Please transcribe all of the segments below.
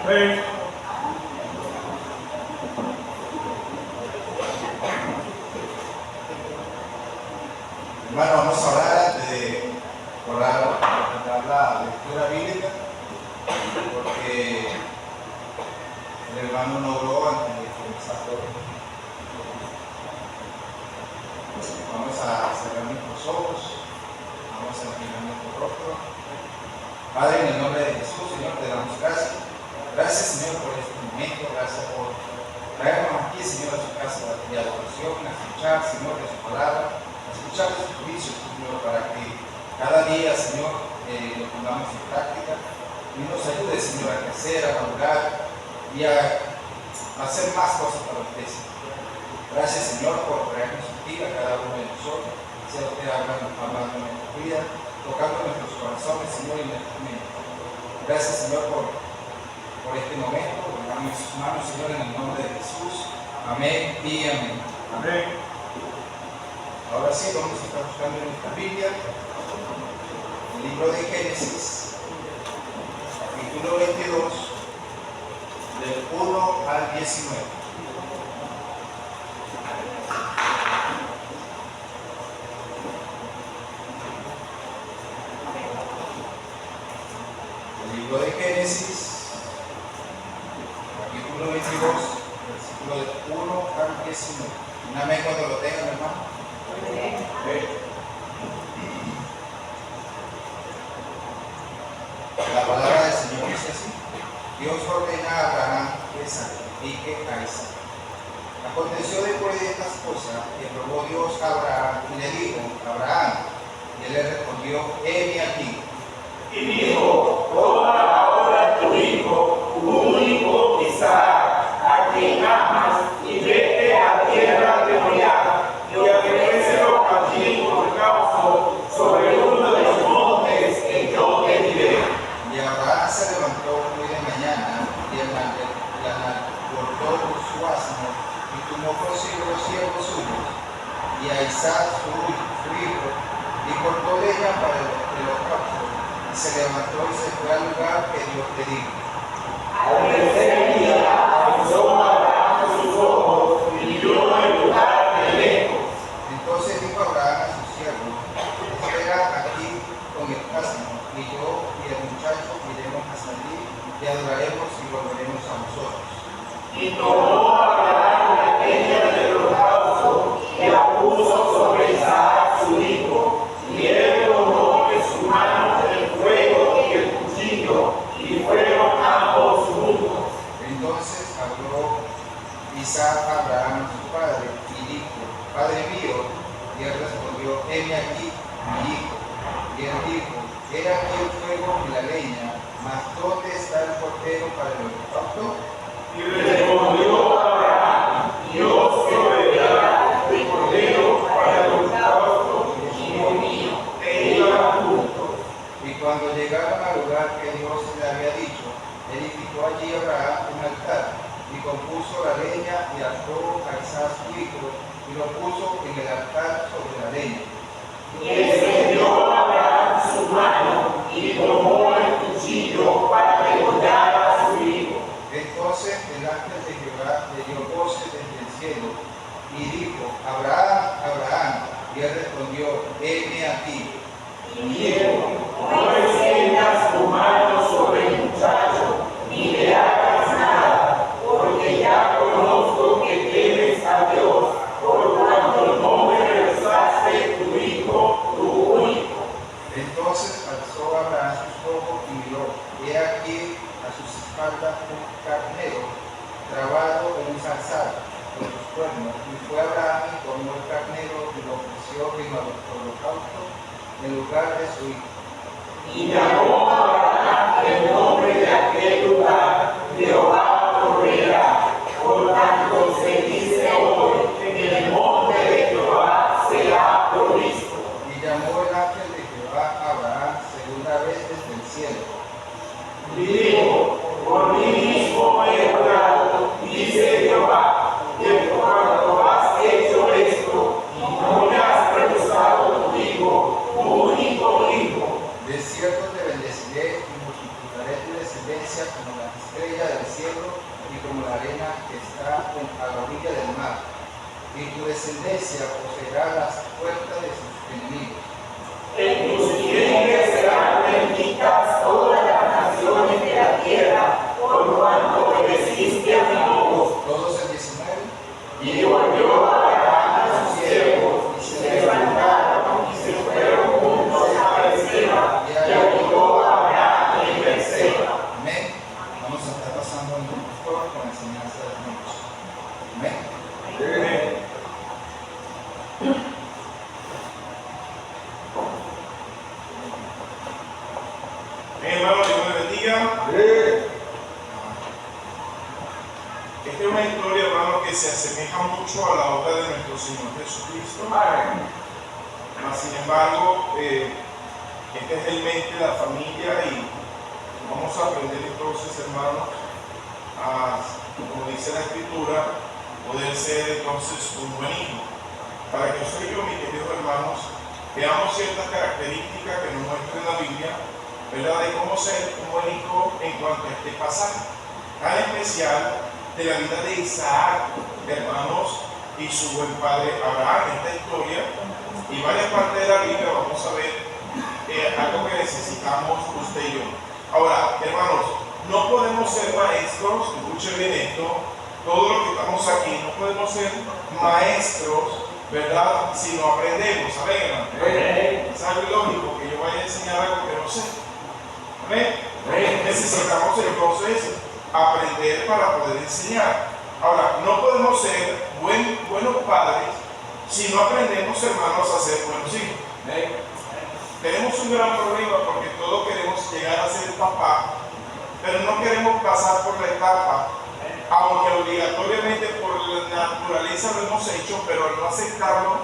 Amén. Hermano, vamos a orar antes de dar la lectura bíblica, porque el hermano no oró antes de comenzar todo. Vamos a cerrar nuestros ojos, vamos a inclinar nuestro rostro. Padre, en el nombre de Jesús, Señor, te damos gracias. Gracias, Señor, por este momento, gracias por traernos aquí, Señor, a su casa de adoración, a escuchar, Señor, de su palabra, a escuchar de sus juicios, Señor, para que cada día, Señor, lo pongamos en práctica y nos ayude, Señor, a crecer, a madurar y a hacer más cosas para usted, Señor. Gracias, Señor, por traernos aquí a cada uno de nosotros, sea usted hablando en nuestra vida, tocando nuestros corazones, Señor, y nuestras mentes. Gracias, Señor, por este momento. Ponemos sus manos, Señor, en el nombre de Jesús. Amén y amén. Amén. Ahora sí, vamos a estar buscando en nuestra Biblia el libro de Génesis, capítulo 22, del 1 al 19. El libro de Génesis, capítulo 22, versículo del 1 al 19. Un amén cuando lo tengan, hermano. La palabra del Señor dice así: Dios ordena a Abraham que sacrifique a Isaac. Aconteció después de estas cosas que probó Dios a Abraham y le dijo: Abraham, y él le respondió: heme aquí. Y dijo: toma ahora tu hijo, tu único Isaac, a quien amas, y vete a tierra de Moriah, y ofrécelo allí por holocausto sobre uno de los montes que yo te diré. Y Abraham se levantó muy de mañana y cortó su asno y tomó consigo los siervos suyos y a Isaac su hijo y cortó leña para el holocausto. Y se levantó y se fue al lugar que Dios le dijo. Al tercer día alzó Abraham sus ojos y vio el lugar de lejos. Entonces dijo Abraham a sus siervos: espera aquí con el asno, y yo y el muchacho iremos hasta allí y adoraremos y volveremos a vosotros. Y tomó Abraham la leña del holocausto y la puso sobre Isaac su hijo, y él tomó de su mano el fuego y el cuchillo, y fueron ambos juntos. Entonces habló Isaac a Abraham su padre y dijo: Padre mío. Y él respondió: heme aquí, mi hijo. Y él dijo: he aquí el fuego y la leña, mas ¿dónde está el cordero para el holocausto? Y respondió Abraham: Dios proveerá el cordero para el holocausto, hijo mío. E iban juntos. Y cuando llegaron al lugar que Dios le había dicho, edificó allí Abraham un altar, y compuso la leña, y ató a Isaac su hijo, y lo puso en el altar sobre la leña. Y extendió Abraham su mano, y tomó el cuchillo para degollar a su hijo. Entonces el ángel de Jehová le dio voces desde el cielo, y dijo: Abraham, Abraham. Y él respondió: heme aquí. Y dijo: no extiendas tu mano sobre el muchacho, ni le hagas nada, porque ya conozco que temes a Dios, por cuanto no me regresaste tu hijo, tu único. Entonces alzó Abraham sus ojos y miró, y he aquí a sus espaldas un carnero trabado en un zarzal con sus cuernos. Y fue Abraham y tomó el carnero y lo ofreció en holocausto en lugar de su hijo. Y llamó Abraham el nombre de aquel lugar: Jehová proveerá. Por tanto se dice hoy: en el monte de Jehová será provisto. Y llamó el ángel de Jehová a Abraham segunda vez desde el cielo. Y dijo: por mí mismo he jurado, dice Jehová, que por cuanto has hecho esto, y no me has rehusado tu hijo, tu único hijo, De cierto te bendeciré y multiplicaré tu descendencia abundancia como la estrella del cielo y como la arena que está a la orilla del mar. Y tu descendencia poseerá las puertas de sus enemigos. En tus simientes serán benditas todas las naciones de la tierra, por cuanto obedeciste a mi voz. Todos el 19. Y volvió Abraham a sus siervos, y se levantaron y se fueron juntos a Berseba, y habitó Abraham en Berseba. Amén. Vamos a estar pasando en un foro con la enseñanza de Dios. Amén. Amén. Hermano, Dios me bendiga. Esta es una historia, hermano, que se asemeja mucho a la obra de nuestro Señor Jesucristo. Mas, sin embargo, este es el mente de la familia y vamos a aprender entonces, hermanos, a, como dice la Escritura, poder ser entonces un buen hijo. Para que usted y yo, mis queridos hermanos, veamos ciertas características que nos muestra en la Biblia, ¿verdad?, de cómo ser un buen hijo en cuanto a este pasaje, tan especial de la vida de Isaac, hermanos, y su buen padre Abraham. Esta historia y varias partes de la Biblia vamos a ver algo que necesitamos usted y yo. Ahora, hermanos, no podemos ser maestros, escuchen bien esto, todos los que estamos aquí, no podemos ser maestros, ¿verdad?, si no aprendemos. ¿Saben, hermano? Es algo ilógico que yo vaya a enseñar algo que no sé. ¿Amén? Necesitamos entonces aprender para poder enseñar. Ahora, no podemos ser buenos padres si no aprendemos, hermanos, a ser buenos hijos. Tenemos un gran problema porque todos queremos llegar a ser papá, pero no queremos pasar por la etapa, aunque obligatoriamente por la naturaleza lo hemos hecho, pero al no aceptarlo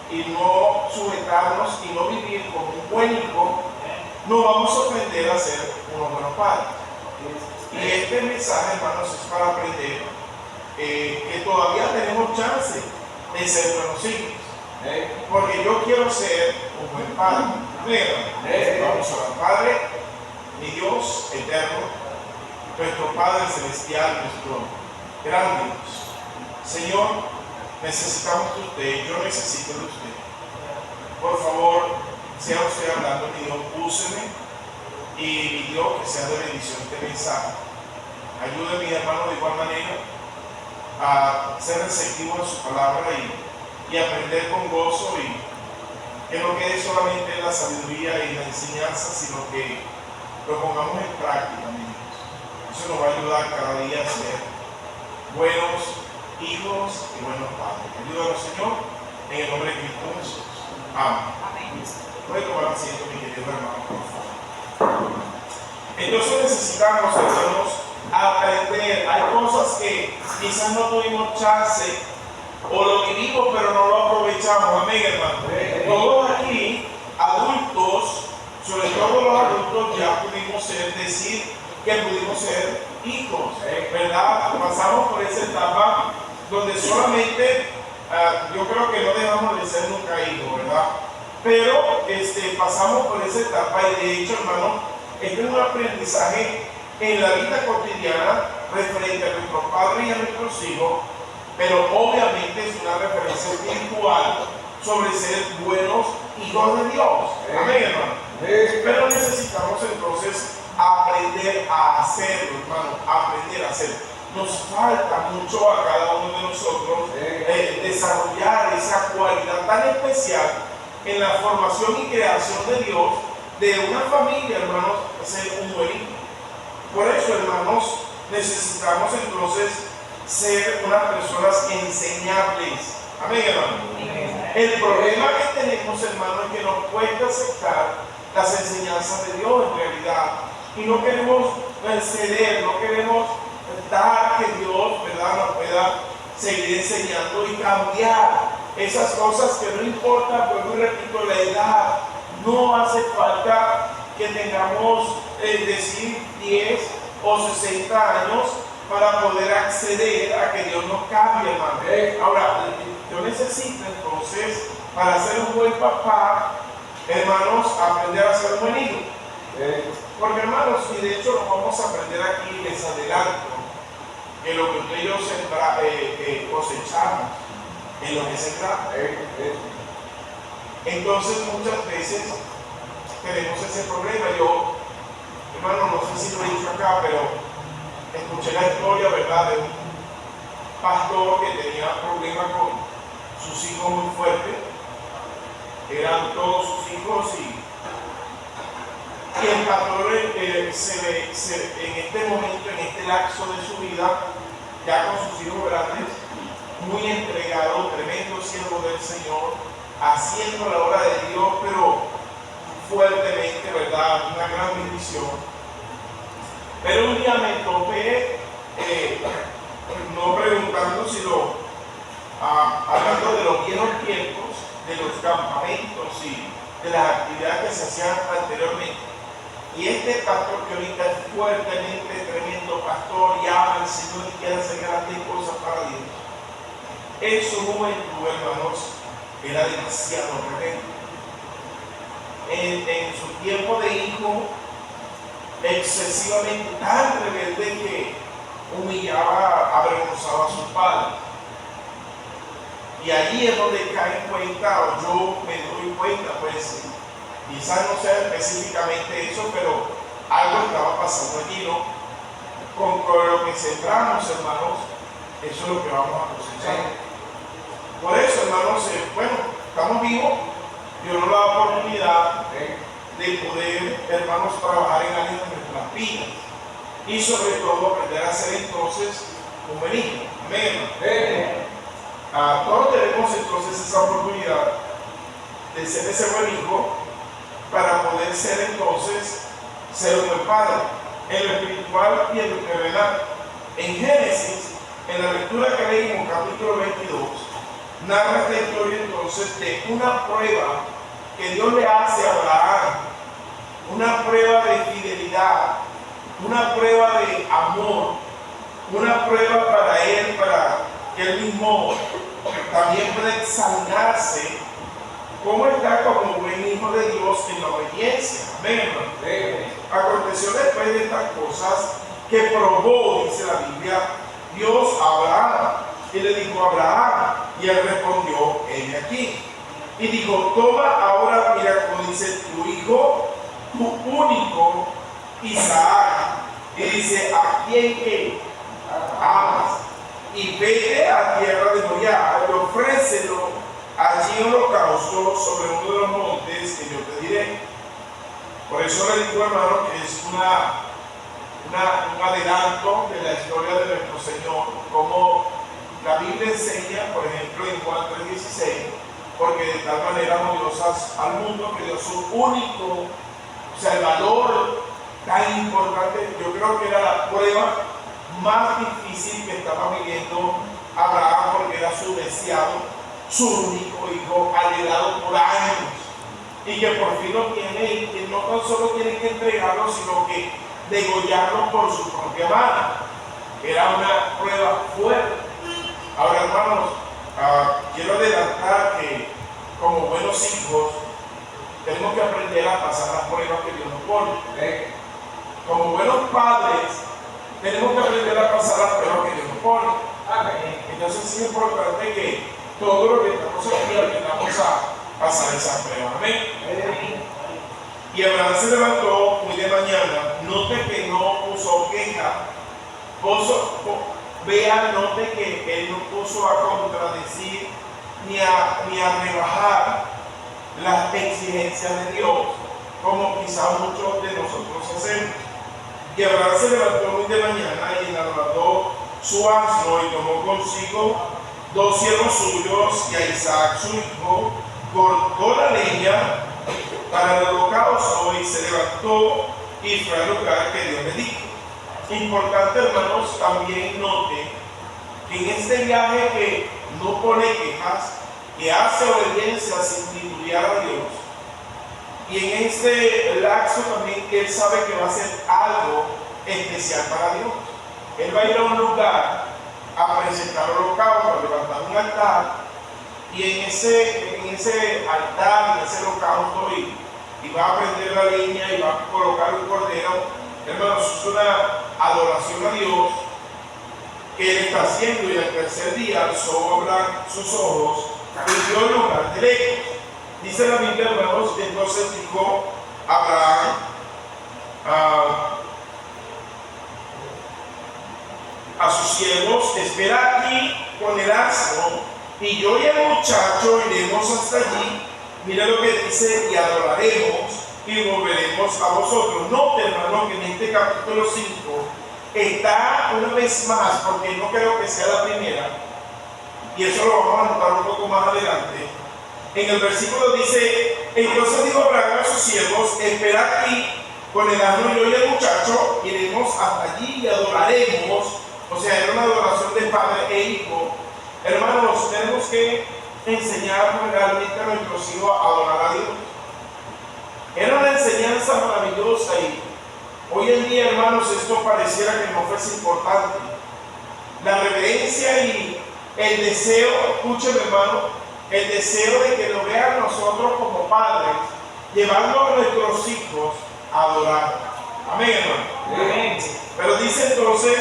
y no sujetarnos y no vivir como un buen hijo, no vamos a aprender a ser unos buenos padres. Y este mensaje, hermanos, es para aprender que todavía tenemos chance de ser buenos hijos. Porque yo quiero ser un buen padre. Vamos a orar. Padre, mi Dios eterno, nuestro Padre celestial, nuestro gran Dios. Señor, necesitamos de usted, yo necesito de usted. Por favor, sea usted hablando, mi Dios, úseme y mi Dios, que sea de bendición este mensaje. Ayúdeme, mi hermano, de igual manera a ser receptivo en su palabra y aprender con gozo, y que no quede solamente en la sabiduría y la enseñanza, sino que lo pongamos en práctica, mi Dios. Eso nos va a ayudar cada día a ser buenos hijos y buenos padres. Ayúdanos, Señor, en el nombre de Cristo Jesús. Amén. Puede tomar asiento, mi querido hermano, por favor. Entonces necesitamos, hermanos, aprender. Hay cosas que quizás no tuvimos chance o lo vivimos pero no lo aprovechamos. Amén, hermano. Todos aquí, adultos, sobre todo los adultos, ya pudimos decir que pudimos ser hijos, ¿verdad? Pasamos por esa etapa donde solamente, yo creo que no dejamos de ser nunca hijos, ¿verdad? Pero pasamos por esa etapa y de hecho, hermano, este es un aprendizaje en la vida cotidiana referente a nuestros padres y a nuestros hijos, pero obviamente es una referencia espiritual sobre ser buenos hijos de Dios. Amén, hermano. Pero necesitamos entonces aprender a hacerlo, hermano, aprender a hacerlo. Nos falta mucho a cada uno de nosotros desarrollar esa cualidad tan especial en la formación y creación de Dios, de una familia, hermanos, ser un buen hijo. Por eso, hermanos, necesitamos entonces ser unas personas enseñables. Amén, hermano. El problema que tenemos, hermano, es que nos cuesta aceptar las enseñanzas de Dios en realidad. Y no queremos ceder, no queremos dar que Dios, ¿verdad?, nos pueda seguir enseñando y cambiar esas cosas que no importa, pues muy repito, la edad. No hace falta que tengamos, decir, 10 o 60 años para poder acceder a que Dios nos cambie, hermano. Ahora, yo necesito entonces, para ser un buen papá, hermanos, aprender a ser un buen hijo. Porque hermanos, y de hecho lo vamos a aprender aquí, les adelanto, que lo que usted y yo cosechamos en lo que sembramos. Entonces muchas veces tenemos ese problema. Yo, hermano, no sé si lo he dicho acá, pero escuché la historia, ¿verdad?, de un pastor que tenía problemas con sus hijos muy fuertes. Eran todos sus hijos y el pastor en este momento, en este lapso de su vida, ya con sus hijos grandes, muy entregado, tremendo siervo del Señor, haciendo la obra de Dios, pero fuertemente, ¿verdad? Una gran bendición. Pero un día me topé, no preguntando, sino hablando de los viejos tiempos, de los campamentos y de las actividades que se hacían anteriormente. Y este pastor, que ahorita es fuertemente tremendo pastor y ama al Señor y quiere hacer grandes cosas para Dios, en su juventud, hermanos, era demasiado rebelde. En su tiempo de hijo, excesivamente tan rebelde que humillaba, avergonzaba a sus padres. Y allí es donde cae en cuenta, o yo me doy cuenta, pues, quizás no sea específicamente eso, pero algo estaba pasando allí, ¿no? Con lo que sembramos, hermanos, eso es lo que vamos a cosechar. Por eso, hermanos, bueno, estamos vivos, Dios nos da la oportunidad de poder, hermanos, trabajar en áreas de nuestras vidas y sobre todo aprender a ser entonces un buen hijo. Amén. Todos tenemos entonces esa oportunidad de ser ese buen hijo para poder ser entonces ser un buen padre en lo espiritual y en lo terrenal. En Génesis, en la lectura que leímos, capítulo 22, narra esta historia entonces de una prueba que Dios le hace a Abraham, una prueba de fidelidad, una prueba de amor, una prueba para él, para que él mismo también pueda examinarse cómo está como buen hijo de Dios en la obediencia. Amén. Aconteció después de estas cosas que probó, dice la Biblia, Dios a Abraham y le dijo a Abraham, y él respondió, heme aquí. Y dijo, toma ahora, mira como dice, tu hijo, tu único Isaac. Y dice, ¿a quién que amas? Y vete a tierra de Moriah y ofrécelo allí en holocausto sobre uno de los montes que yo te diré. Por eso le digo, hermano, que es un adelanto de la historia de nuestro Señor, como la Biblia enseña, por ejemplo, en Juan 3:16, porque de tal manera amó Dios al mundo que dio su único, o sea, el valor tan importante. Yo creo que era la prueba más difícil que estaba viviendo Abraham, porque era su deseado, su único hijo, anhelado por años, y que por fin lo tiene, y que no tan solo tiene que entregarlo, sino que degollarlo por su propia mano. Era una prueba fuerte. Ahora, hermanos, quiero adelantar que como buenos hijos tenemos que aprender a pasar las pruebas que Dios nos pone. Como buenos padres tenemos que aprender a pasar las pruebas que Dios nos pone. Entonces es importante que todo lo que estamos aquí aprendamos a pasar esas pruebas. Amén. Y Abraham se levantó muy de mañana. Note que no puso queja. Note que él no puso a contradecir ni a rebajar las exigencias de Dios, como quizás muchos de nosotros hacemos. Y Abraham se levantó muy de mañana y enarmadó su asno y tomó consigo 2 siervos suyos y a Isaac su hijo, cortó la leña para el holocausto y se levantó y fue al lugar que Dios le dijo. Importante, hermanos, también note que en este viaje que no pone quejas, que hace obediencia sin titubear a Dios, y en este lapso también que él sabe que va a hacer algo especial para Dios. Él va a ir a un lugar a presentar holocausto, a levantar un altar, y en ese altar, en ese holocausto, y va a prender la leña y va a colocar un cordero, hermanos, es una adoración a Dios que él está haciendo, y al tercer día alzó Abraham sus ojos y vio el lugar de lejos. Dice la Biblia, hermanos, que entonces dijo Abraham a sus siervos: espera aquí con el asno, y yo y el muchacho iremos hasta allí. Mira lo que dice: y adoraremos y volveremos a vosotros. Note, hermano, que en este capítulo 5 está una vez más, porque no creo que sea la primera, y eso lo vamos a notar un poco más adelante. En el versículo dice: entonces dijo Abraham a sus siervos: esperad aquí con el asno, y yo y el muchacho iremos hasta allí y adoraremos. O sea, era una adoración de padre e hijo. Hermanos, tenemos que enseñar realmente a nuestros hijos a adorar a Dios. Era una enseñanza maravillosa, y hoy en día, hermanos, esto pareciera que no fuese importante. La reverencia y el deseo, escúcheme, hermano, el deseo de que lo vean nosotros como padres, llevando a nuestros hijos a adorar. Amén, hermano. Amén. Pero dice entonces,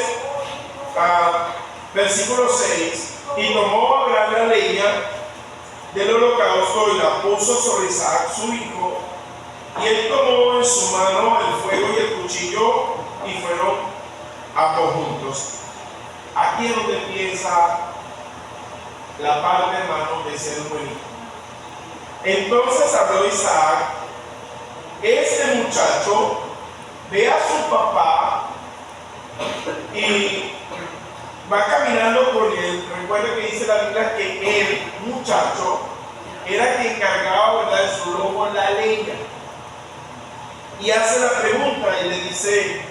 versículo 6: y tomó Abraham la leña del holocausto y la puso sobre Isaac su hijo, y él tomó en su mano el fuego y el cuchillo, y fueron ambos juntos. Aquí es donde empieza la parte, hermano, de ser un buen hijo. Entonces habló Isaac: este muchacho ve a su papá y va caminando con él. Recuerda que dice la Biblia que el muchacho era quien cargaba, ¿verdad?, de su lomo la leña. Y hace la pregunta y le dice: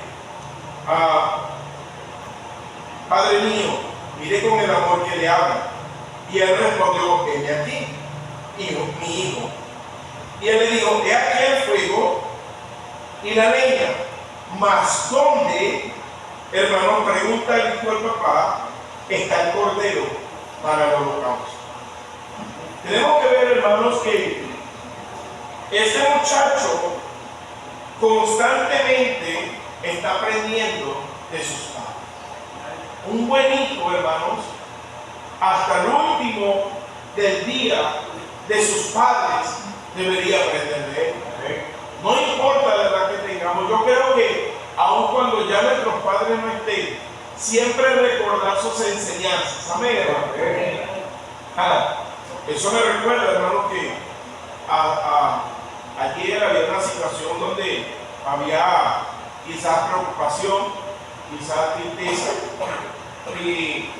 padre mío, mire con el amor que le habla. Y él respondió: heme aquí, hijo, mi hijo. Y él le dijo: he aquí el fuego y la leña, mas ¿dónde, hermano, pregunta el hijo del papá, está el cordero para el holocausto? Tenemos que ver, hermanos, que este muchacho constantemente está aprendiendo de sus padres. Un buen hijo, hermanos, hasta el último del día de sus padres debería aprender de él. No importa la edad que tengamos. Yo creo que aun cuando ya nuestros padres no estén, siempre recordar sus enseñanzas. Amén, hermano. Eso me recuerda, hermano, que ayer había una situación donde había quizás preocupación, quizás tristeza, y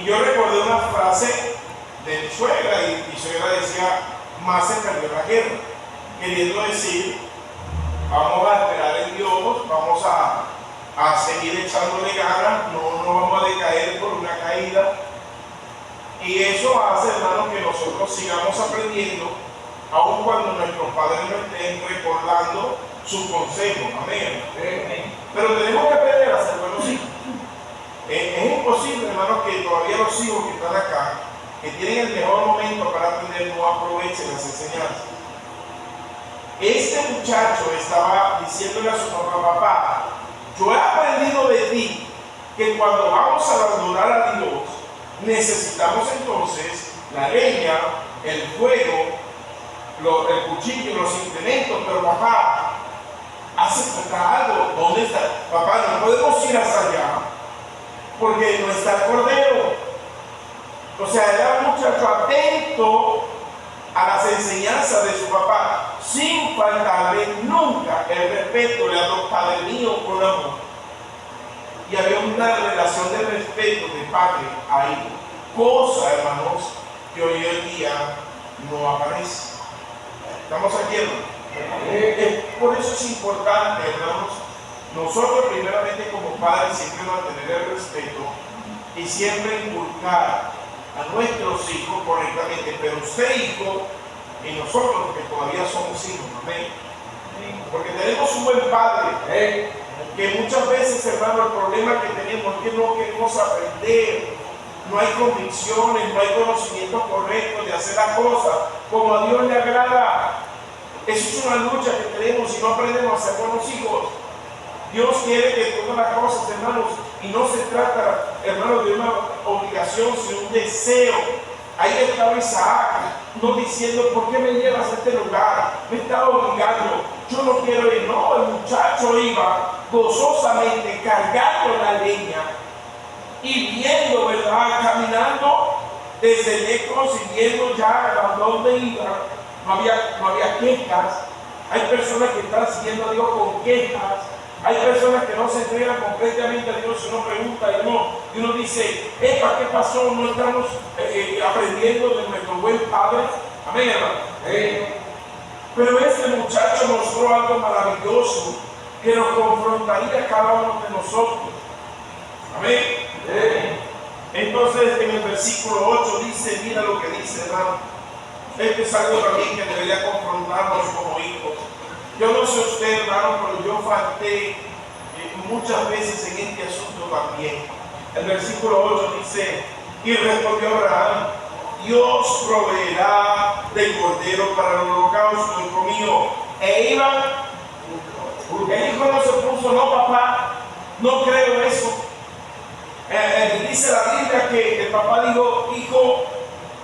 yo recordé una frase de mi suegra, y mi suegra decía: más se perdió la guerra, queriendo decir, vamos a esperar en Dios, vamos a seguir echándole ganas, no vamos a decaer por una caída. Y eso hace, hermano, que nosotros sigamos aprendiendo, aun cuando nuestros padres no estén recordando sus consejos. Amén. Pero tenemos que aprender a ser buenos hijos. Es imposible, hermano, que todavía los hijos que están acá, que tienen el mejor momento para aprender, no aprovechen las enseñanzas. Este muchacho estaba diciéndole a su papá: papá, yo he aprendido de ti que cuando vamos a adorar a Dios, necesitamos entonces la leña, el fuego, el cuchillo, los implementos. Pero papá, hace falta algo. ¿Dónde está? Papá, no podemos ir hasta allá porque no está el cordero. O sea, era un muchacho atento a las enseñanzas de su papá, sin faltarle nunca el respeto. Le habló: padre mío, con amor. Y había una relación de respeto de padre a hijo, cosa, hermanos, que hoy en día no aparece. ¿Estamos aquí, hermanos? Por eso es importante, hermanos, nosotros primeramente como padres siempre mantener el respeto y siempre inculcar a nuestros hijos correctamente. Pero usted, hijo, y nosotros que todavía somos hijos, amén, porque tenemos un buen padre, que muchas veces, hermano, el problema que tenemos es que no queremos aprender, no hay convicciones, no hay conocimiento correcto de hacer las cosas como a Dios le agrada. Eso es una lucha que tenemos si no aprendemos a ser buenos hijos. Dios quiere que todas las cosas, hermanos, y no se trata, hermanos, de una obligación, sino un deseo. Ahí estaba Isaac, no diciendo, ¿por qué me llevas a este lugar? Me está obligando, yo no quiero ir. No, el muchacho iba gozosamente cargando la leña y viendo, ¿verdad? Caminando desde lejos y viendo ya a dónde iba. No había quejas. Hay personas que están siguiendo a Dios con quejas. Hay personas que no se entregan completamente a Dios. Uno pregunta y uno dice, epa, ¿qué pasó? No estamos aprendiendo de nuestro buen Padre. Amén, hermano. Pero este muchacho mostró algo maravilloso que nos confrontaría a cada uno de nosotros. Amén. Entonces en el versículo 8 dice, mira lo que dice, hermano. Esto es algo también que debería confrontarnos como hijos. Yo no sé usted, hermano, pero yo falté muchas veces en este asunto también. El versículo 8 dice, y respondió Abraham, Dios proveerá del cordero para el holocausto, hijo mío. E iban, el hijo no se puso, no papá, no creo eso. Dice la Biblia que el papá dijo, hijo,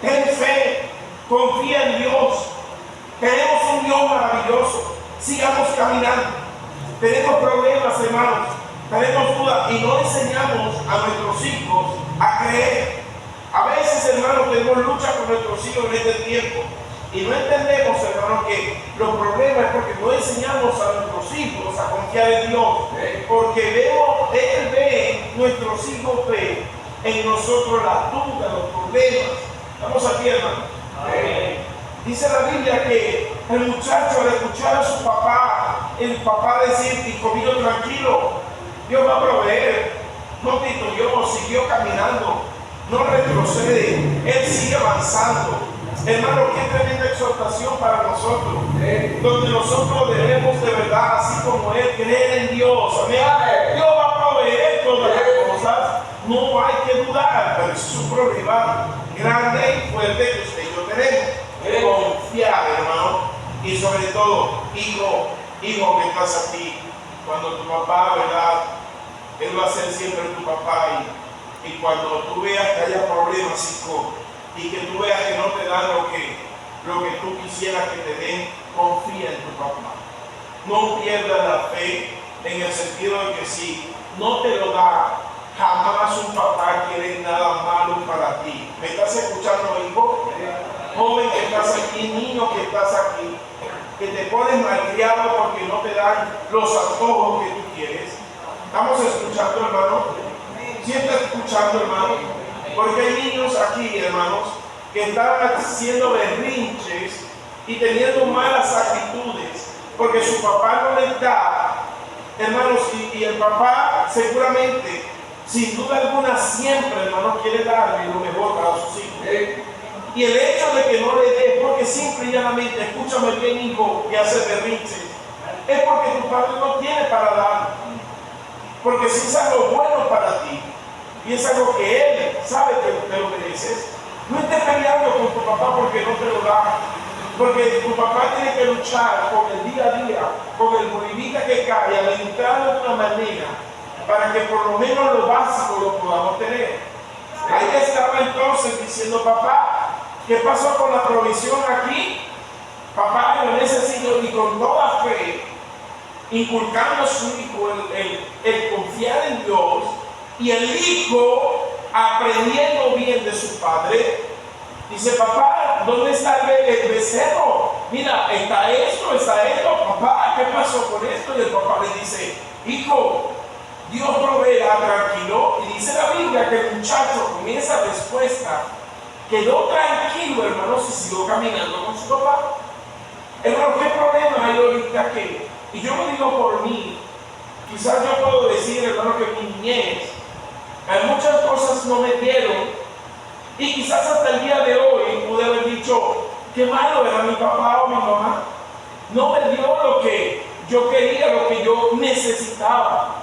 ten fe, confía en Dios. Tenemos un Dios maravilloso. Sigamos caminando. Tenemos problemas, hermanos. Tenemos dudas y no enseñamos a nuestros hijos a creer. A veces, hermanos, tenemos lucha con nuestros hijos en este tiempo y no entendemos, hermanos, que los problemas es porque no enseñamos a nuestros hijos a confiar en Dios. Porque Él ve, nuestros hijos ven en nosotros las dudas, los problemas. Estamos aquí, hermanos. Dice la Biblia que el muchacho, al escuchar a su papá, el papá decir, hijo mío, tranquilo, Dios va a proveer. No titubeó, siguió caminando, no retrocede, él sigue avanzando. Hermano, qué tremenda exhortación para nosotros, donde nosotros debemos de verdad, así como Él, creer en Dios. Amén. Dios va a proveer todas las cosas, no hay que dudar, pero es un problema grande y fuerte que usted y yo tenemos. Confiar, hermano, y sobre todo, hijo que estás aquí, cuando tu papá, ¿verdad? Él va a ser siempre tu papá, y cuando tú veas que haya problemas, hijo, y que tú veas que no te dan lo que tú quisieras que te den, confía en tu papá. No pierdas la fe en el sentido de que si no te lo da, jamás un papá quiere nada malo para ti. ¿Me estás escuchando, hijo? Joven que estás aquí, niño que estás aquí, que te pones malcriado porque no te dan los antojos que tú quieres. ¿Estamos escuchando, hermano? ¿Sí estás escuchando, hermano? Porque hay niños aquí, hermanos, que están haciendo berrinches y teniendo malas actitudes porque su papá no les da, hermanos, y el papá seguramente, sin duda alguna, siempre, hermanos, quiere darle lo mejor para sus hijos. Y el hecho de que no le dé, porque simple y llanamente, escúchame bien, hijo, que hace berrinches, es porque tu padre no tiene para dar. Porque si es algo bueno para ti, y es algo que él sabe que te lo mereces, no estés peleando con tu papá porque no te lo da. Porque tu papá tiene que luchar con el día a día, con el bolivita que cae, alimentarlo de una manera, para que por lo menos lo básico lo podamos tener. Ahí estaba entonces diciendo, papá, ¿qué pasó con la provisión aquí? Papá, yo necesito, y con toda fe, inculcando a su hijo el confiar en Dios, y el hijo aprendiendo bien de su padre, dice, papá, ¿dónde está el becerro? Mira, está esto, papá, ¿qué pasó con esto? Y el papá le dice, hijo, Dios proveerá, tranquilo. Y dice la Biblia que el muchacho con esa respuesta quedó tranquilo, hermanos, y siguió caminando con su papá. Hermano, ¿qué problema hay ahorita que? Y yo lo digo por mí, quizás yo puedo decir, hermano, que mi niñez, muchas cosas no me dieron, y quizás hasta el día de hoy pude haber dicho, qué malo era mi papá o mi mamá, no me dio lo que yo quería, lo que yo necesitaba.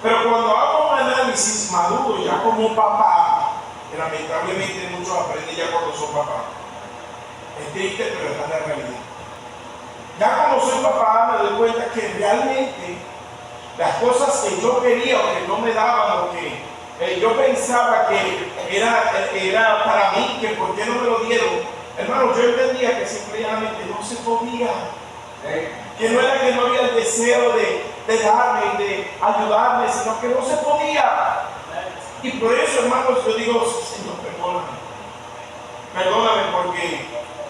Pero cuando hago un análisis maduro ya como papá, que lamentablemente muchos aprenden ya cuando son papás, es triste, pero esta es la realidad. Ya como soy papá me doy cuenta que realmente las cosas que yo quería o que no me daban o que yo pensaba que era para mí, que por qué no me lo dieron, hermano, yo entendía que simplemente no se podía. Que no era que no había el deseo de darme y de ayudarme, sino que no se podía. Y por eso, hermanos, yo digo, Señor, perdóname. Perdóname porque,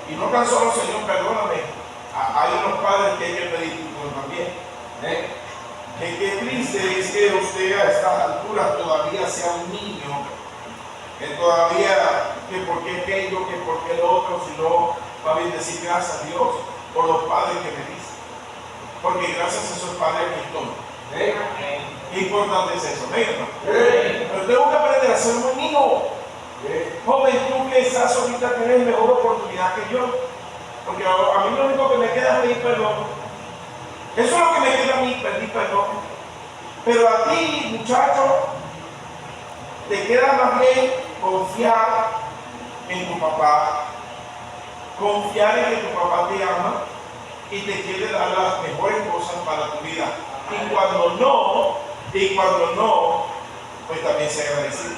y no tan solo, Señor, perdóname. Hay unos padres que hay que pedir perdón también. Qué triste es que usted a estas alturas todavía sea un niño, que todavía, que por qué aquello, que por qué lo otro, sino va bien decir gracias a Dios por los padres que me dicen. Porque gracias a esos padres que estoy. Qué importante es eso, ¿no? Pero tengo que aprender a ser un buen hijo. Joven, tú que estás ahorita tienes mejor oportunidad que yo. Porque a mí lo único que me queda es pedir perdón. Eso es lo que me queda a mí, pedir perdón. Pero a ti, muchacho, te queda más bien confiar en tu papá. Confiar en que tu papá te ama y te quiere dar las mejores cosas para tu vida. Y cuando no, pues también se agradecido.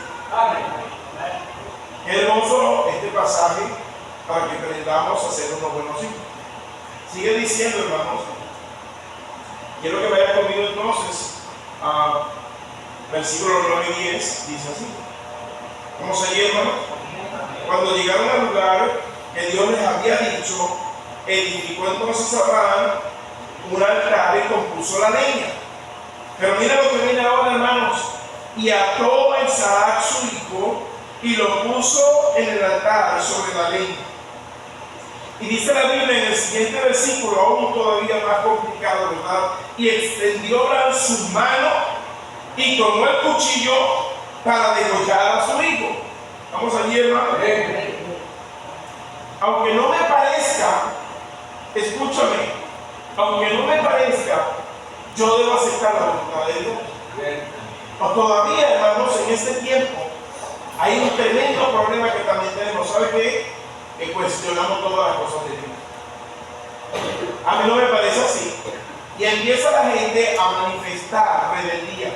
Qué hermoso este pasaje para que aprendamos a ser unos buenos hijos. Sigue diciendo, hermanos, quiero que vaya conmigo entonces a versículos 9 y 10, dice así. Vamos allí, hermanos. Cuando llegaron al lugar que Dios les había dicho, edificó entonces Abraham un altar y compuso la leña. Pero mira lo que viene ahora, hermanos. Y ató a Isaac su hijo y lo puso en el altar sobre la leña. Y dice la Biblia en el siguiente versículo, aún todavía más complicado, ¿verdad? Y extendió Abraham su mano y tomó el cuchillo para degollar a su hijo. Vamos allí, hermano. Aunque no me parezca, escúchame, aunque no me parezca, yo debo aceptar la voluntad de Dios. O todavía, hermanos, en este tiempo hay un tremendo problema que también tenemos. ¿Sabe qué? Que cuestionamos todas las cosas de Dios. A mí no me parece así. Y empieza la gente a manifestar rebeldía.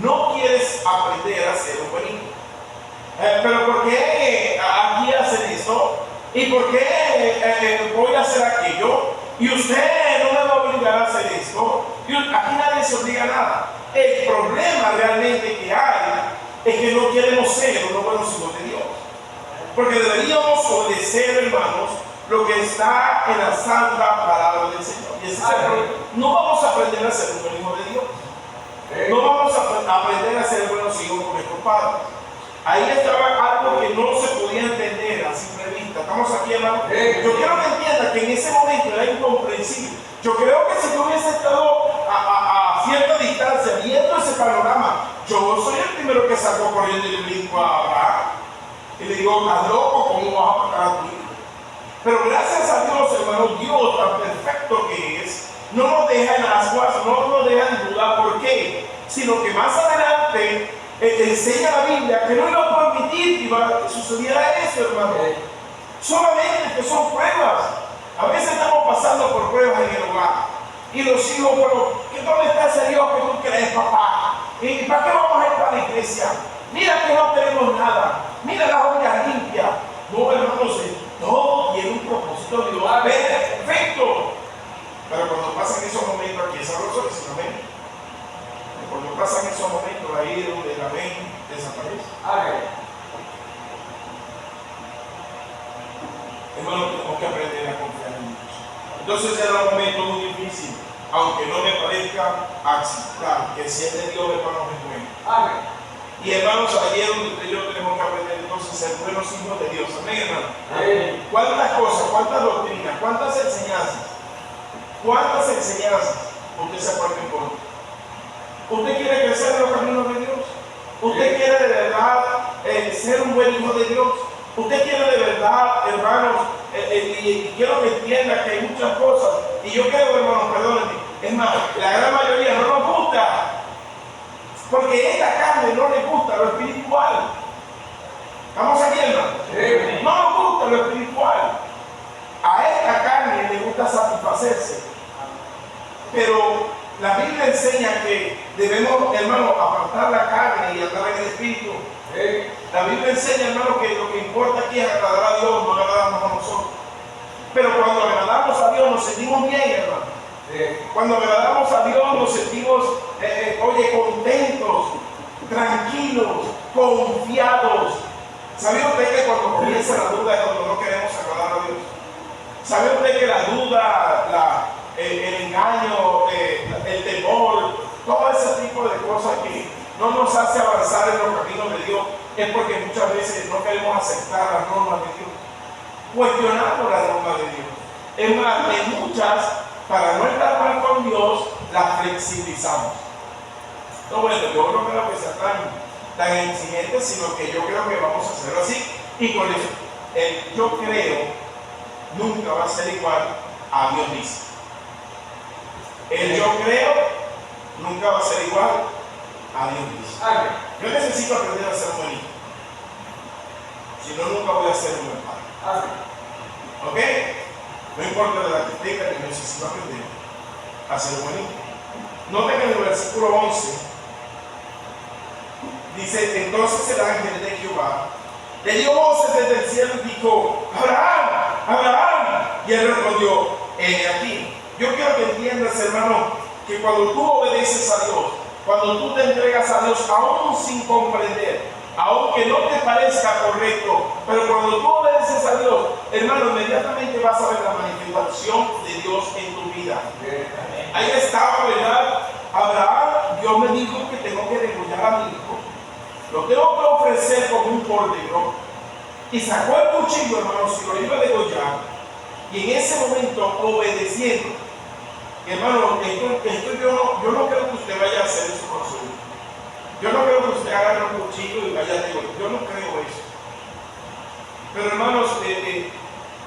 No quieres aprender a ser un buen hijo. Pero ¿por qué aquí hacen esto? ¿Y por qué voy a hacer aquello? Y usted no me va a obligar a hacer esto. Y aquí nadie se obliga a nada. El problema realmente que hay es que no queremos ser unos buenos hijos de Dios. Porque deberíamos obedecer, hermanos, lo que está en la santa palabra del Señor. Y ese es el problema. No vamos a aprender a ser un buen hijo de Dios. No vamos a aprender a ser buenos hijos con nuestros padres. Ahí estaba algo que no se podía entender a simple vista. Estamos aquí, hermano. Yo quiero que entiendan que en ese momento era incomprensible. Yo creo que si yo hubiese estado a cierta distancia viendo ese panorama, yo soy el primero que sacó corriendo y le digo a Abraham. Y le digo, ¿estás loco? ¿Cómo vas a matar a tu hijo? Pero gracias a Dios, hermano, Dios tan perfecto que es, no nos deja en ascuas, no nos deja en duda. ¿Por qué? Sino que más adelante enseña la Biblia que no iba a permitir que sucediera eso, hermano. Solamente que son pruebas. A veces estamos pasando por pruebas en el hogar. Y los hijos, pero ¿dónde está ese Dios que tú crees, papá? ¿Y para qué vamos a ir para la iglesia? Mira que no tenemos nada. Mira las ollas limpias. No, hermanos, todo tiene un propósito de Dios perfecto. Pero cuando pasan esos momentos aquí, esa razón es amén. Cuando pasan esos momentos ahí donde la mente desaparece. Hermano, tenemos que aprender a confiar en Dios. Entonces era un momento muy difícil, aunque no me parezca, aceptar que si es de Dios, hermanos, es bueno. Y hermanos, ayer usted y yo tenemos que aprender entonces a ser buenos hijos de Dios. Amén, hermano. ¿Cuántas cosas, cuántas doctrinas, cuántas enseñanzas usted se acuerda en contra? ¿Usted quiere crecer en los caminos de Dios? ¿Usted quiere de verdad ser un buen hijo de Dios? ¿Usted quiere de verdad, hermanos, y quiero que entienda que hay muchas cosas, y yo creo, hermanos, perdónenme, es más, la gran mayoría no nos gusta, porque esta carne no le gusta lo espiritual. ¿Estamos aquí, hermanos? No nos gusta lo espiritual. A esta carne le gusta satisfacer hacerse. Pero la Biblia enseña que debemos, hermano, apartar la carne y andar en el Espíritu. La Biblia enseña, hermano, que lo que importa aquí es agradar a Dios, no agradarnos a nosotros. Pero cuando agradamos a Dios nos sentimos bien, hermano. Cuando agradamos a Dios nos sentimos, contentos, tranquilos, confiados. ¿Sabe usted que cuando comienza la duda es cuando no queremos agradar a Dios? ¿Sabe usted que la duda, el engaño, el temor, todo ese tipo de cosas que no nos hace avanzar en los caminos de Dios es porque muchas veces no queremos aceptar las normas de Dios? Cuestionamos las normas de Dios. Es más, de muchas, para no estar mal con Dios, las flexibilizamos. No, bueno, yo no creo que sea tan exigente, sino que yo creo que vamos a hacerlo así. Y con eso, el yo creo nunca va a ser igual a Dios dice. El yo creo nunca va a ser igual a Dios dice. Yo necesito aprender a ser un buen hijo. Si no, nunca voy a ser un buen padre. ¿Ok? No importa de la que tenga, que necesito aprender a ser un buen hijo. Note que en el versículo 11 dice: entonces el ángel de Jehová le dio voces desde el cielo y dijo: Abraham, Abraham. Y él respondió: heme aquí. Yo quiero que entiendas, hermano, que cuando tú obedeces a Dios, cuando tú te entregas a Dios, aún sin comprender, aunque no te parezca correcto, pero cuando tú obedeces a Dios, hermano, inmediatamente vas a ver la manifestación de Dios en tu vida. Ahí estaba, ¿verdad? Abraham, Dios me dijo que tengo que degollar a mi hijo. Lo tengo que ofrecer como un cordero. Y sacó el cuchillo, hermano, si lo iba a degollar. Y en ese momento, obedeciendo, hermano, yo no creo que usted vaya a hacer eso con su hijo. Yo no creo que usted agarre un cuchillo y vaya a degollar. Yo no creo eso. Pero, hermanos,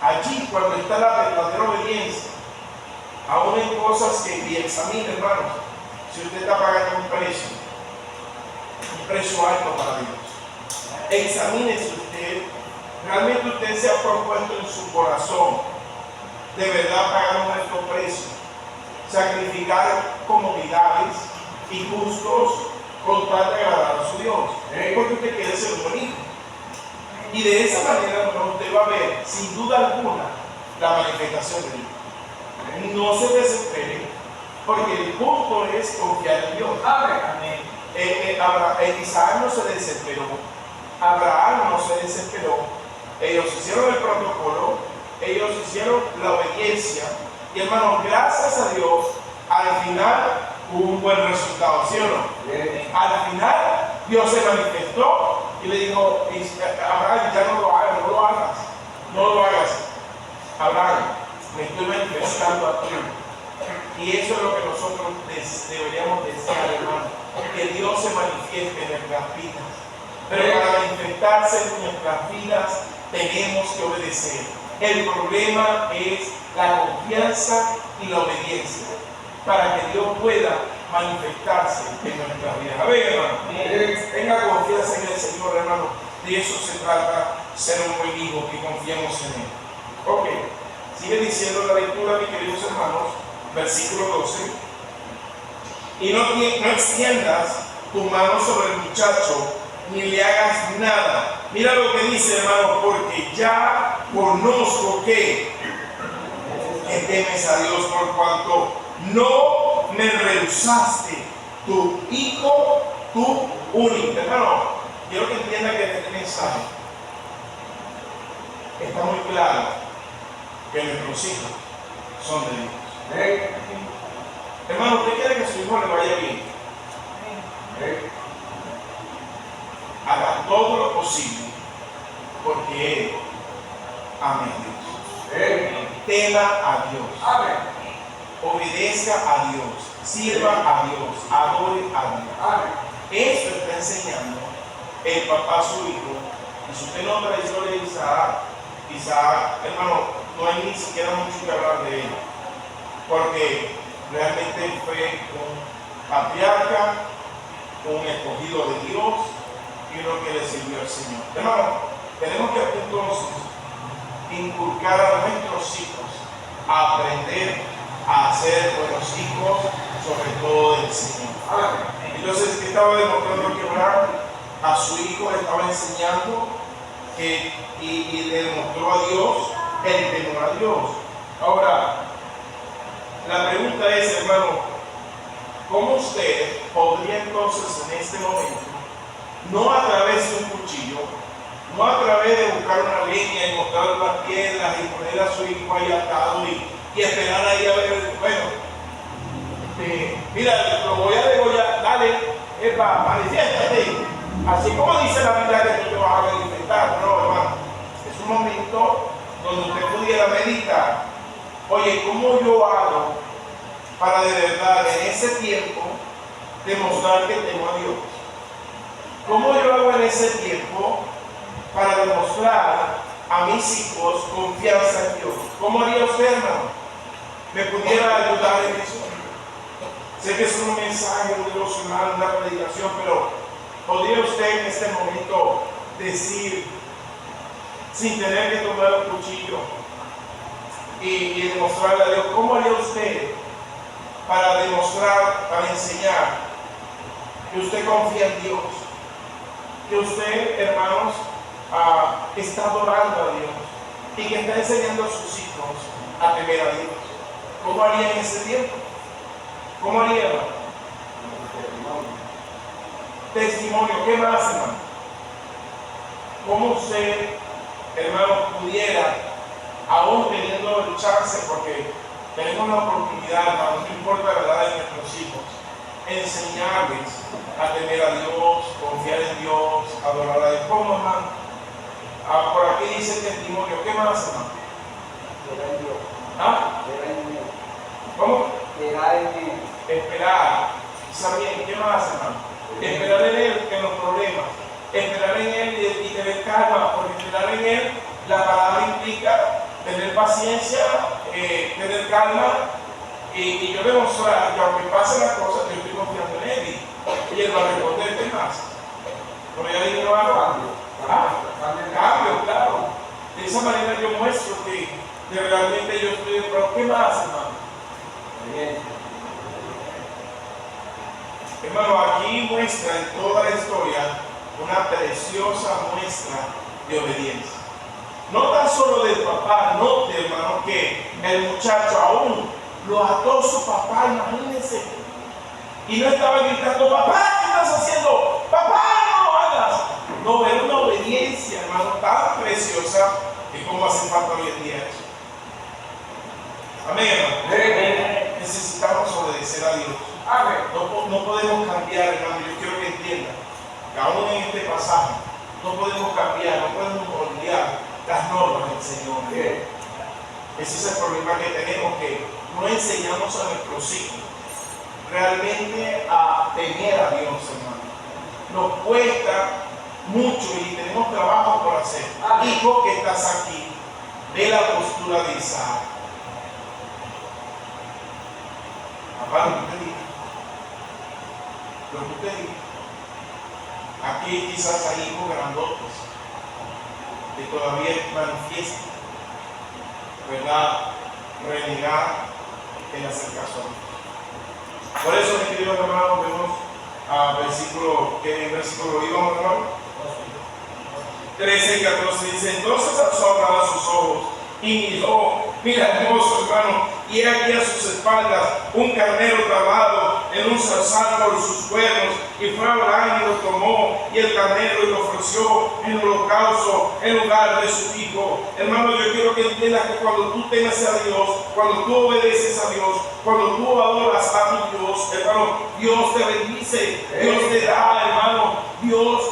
allí, cuando está la verdadera obediencia, aún en cosas que, y examine, hermanos, si usted está pagando un precio alto para Dios. Examínese usted, realmente usted se ha propuesto en su corazón de verdad pagar un alto precio, sacrificar comodidades y gustos con tal de agradar a su Dios, porque usted quiere ser un buen hijo. Y de esa manera usted va a ver, sin duda alguna, la manifestación de Dios. No se desespere, porque el punto es confiar en Dios. Amén. Isaac no se desesperó, Abraham no se desesperó. Ellos hicieron el protocolo, ellos hicieron la obediencia, y hermanos, gracias a Dios, al final hubo un buen resultado, ¿sí o no? Al final Dios se manifestó y le dijo: Abraham, ya no lo hagas, no lo hagas. Abraham, me estoy manifestando a ti. Y eso es lo que nosotros deberíamos desear, hermano, que Dios se manifieste en nuestras vidas. Pero para manifestarse en nuestras vidas tenemos que obedecer. El problema es la confianza y la obediencia para que Dios pueda manifestarse en nuestras vidas. A ver, hermano, tenga confianza en el Señor, hermano. De eso se trata, ser un buen hijo, que confiemos en Él. Ok, sigue diciendo la lectura, mis queridos hermanos, versículo 12. Y no extiendas tu mano sobre el muchacho, ni le hagas nada. Mira lo que dice, hermano: porque ya conozco que temes a Dios, por cuanto no me rehusaste tu hijo, tu único. Hermano, quiero que entienda que este mensaje está muy claro, que nuestros hijos son de Dios. Hermano, ¿usted quiere que a su hijo le vaya bien? Haga todo lo posible porque Él ame a Dios. Tema a Dios. Obedezca a Dios. Sirva a Dios. Adore a Dios. Eso está enseñando el papá a su hijo. Y si usted nota la historia de Isaac, hermano, no hay ni siquiera mucho que hablar de él, porque realmente él fue un patriarca, un escogido de Dios y uno que le sirvió al Señor. Hermano, tenemos que entonces inculcar a nuestros hijos a aprender a ser buenos hijos, sobre todo del Señor. Entonces, ¿qué estaba demostrando que Abraham a su hijo le estaba enseñando y le demostró a Dios el temor a Dios? Ahora, la pregunta es, hermano, ¿cómo usted podría entonces en este momento, no a través de un cuchillo, no a través de buscar una leña y mostrar las piedras y poner a su hijo ahí atado y esperar ahí a ver, bueno, mira, lo voy a degollar, dale, manifiéstate, así como dice la Biblia que tú te vas a manifestar? No, hermano, es un momento donde usted pudiera meditar, oye, ¿cómo yo hago para de verdad en ese tiempo demostrar que temo a Dios? ¿Cómo yo hago en ese tiempo para demostrar a mis hijos confianza en Dios? ¿Cómo haría usted, hermano? ¿Me pudiera ayudar en eso? Sé que es un mensaje, un devocional, una predicación, pero ¿podría usted en este momento decir, sin tener que tomar un cuchillo y demostrarle a Dios, cómo haría usted para demostrar, para enseñar que usted confía en Dios? Que usted, hermanos, está adorando a Dios y que está enseñando a sus hijos a temer a Dios. ¿Cómo haría en ese tiempo? ¿Cómo haría, hermano? Testimonio. ¿Qué más, hermano? ¿Cómo usted, hermano, pudiera, aún teniendo el chance, porque tenemos la oportunidad, hermano, no importa la edad de nuestros hijos, enseñarles a temer a Dios, confiar en Dios, adorar a Dios? ¿Cómo, hermano? Por aquí dice el testimonio. ¿Qué más, hermano? ¿Cómo? Esperar. ¿Está bien? ¿Qué más, hermano? Esperar en Él en los problemas. Esperar en Él y tener calma, porque esperar en Él, la palabra implica tener paciencia, tener calma y yo demostrar que aunque pasen las cosas, yo estoy confiando en Él y Él va a responder. ¿Qué más? Por allá digo algo. Cambio, claro. De esa manera yo muestro que realmente yo estoy. Pero ¿qué más, hermano? Hermano, aquí muestra en toda la historia una preciosa muestra de obediencia. No tan solo del papá, note, hermano, que el muchacho aún lo ató su papá, imagínense. Y no estaba gritando, papá, ¿qué estás haciendo? Papá, no lo hagas. No, era una obediencia, hermano, tan preciosa que como hace falta hoy en día eso. Amén, hermano. Necesitamos obedecer a Dios. No podemos cambiar, hermano. Yo quiero que entiendan que aún en este pasaje no podemos cambiar, no podemos olvidar las normas del Señor. Ese es el problema que tenemos, que no enseñamos a nuestros hijos realmente a temer a Dios, hermano. Nos cuesta mucho y tenemos trabajo por hacer. Hijo que estás aquí, ve la postura de Isaac. Papá, lo que usted diga. Lo que usted diga. Aquí quizás hay hijos grandotes que todavía manifiestan, ¿verdad?, renegar en hacer caso a Dios. Por eso, mis queridos hermanos, vemos a versículo, ¿qué versículo íbamos, hermano? 13 y 14 dice: entonces alzó sus ojos y miró, mira hermoso, hermano, y aquí a sus espaldas un carnero trabado en un zarzal por sus cuernos, y fue Abraham y lo tomó, y el carnero y lo ofreció en holocausto en lugar de su hijo. Hermano, yo quiero que entiendas que cuando tú temes a Dios, cuando tú obedeces a Dios, cuando tú adoras a tu Dios, hermano, Dios te bendice, Dios te da, hermano, Dios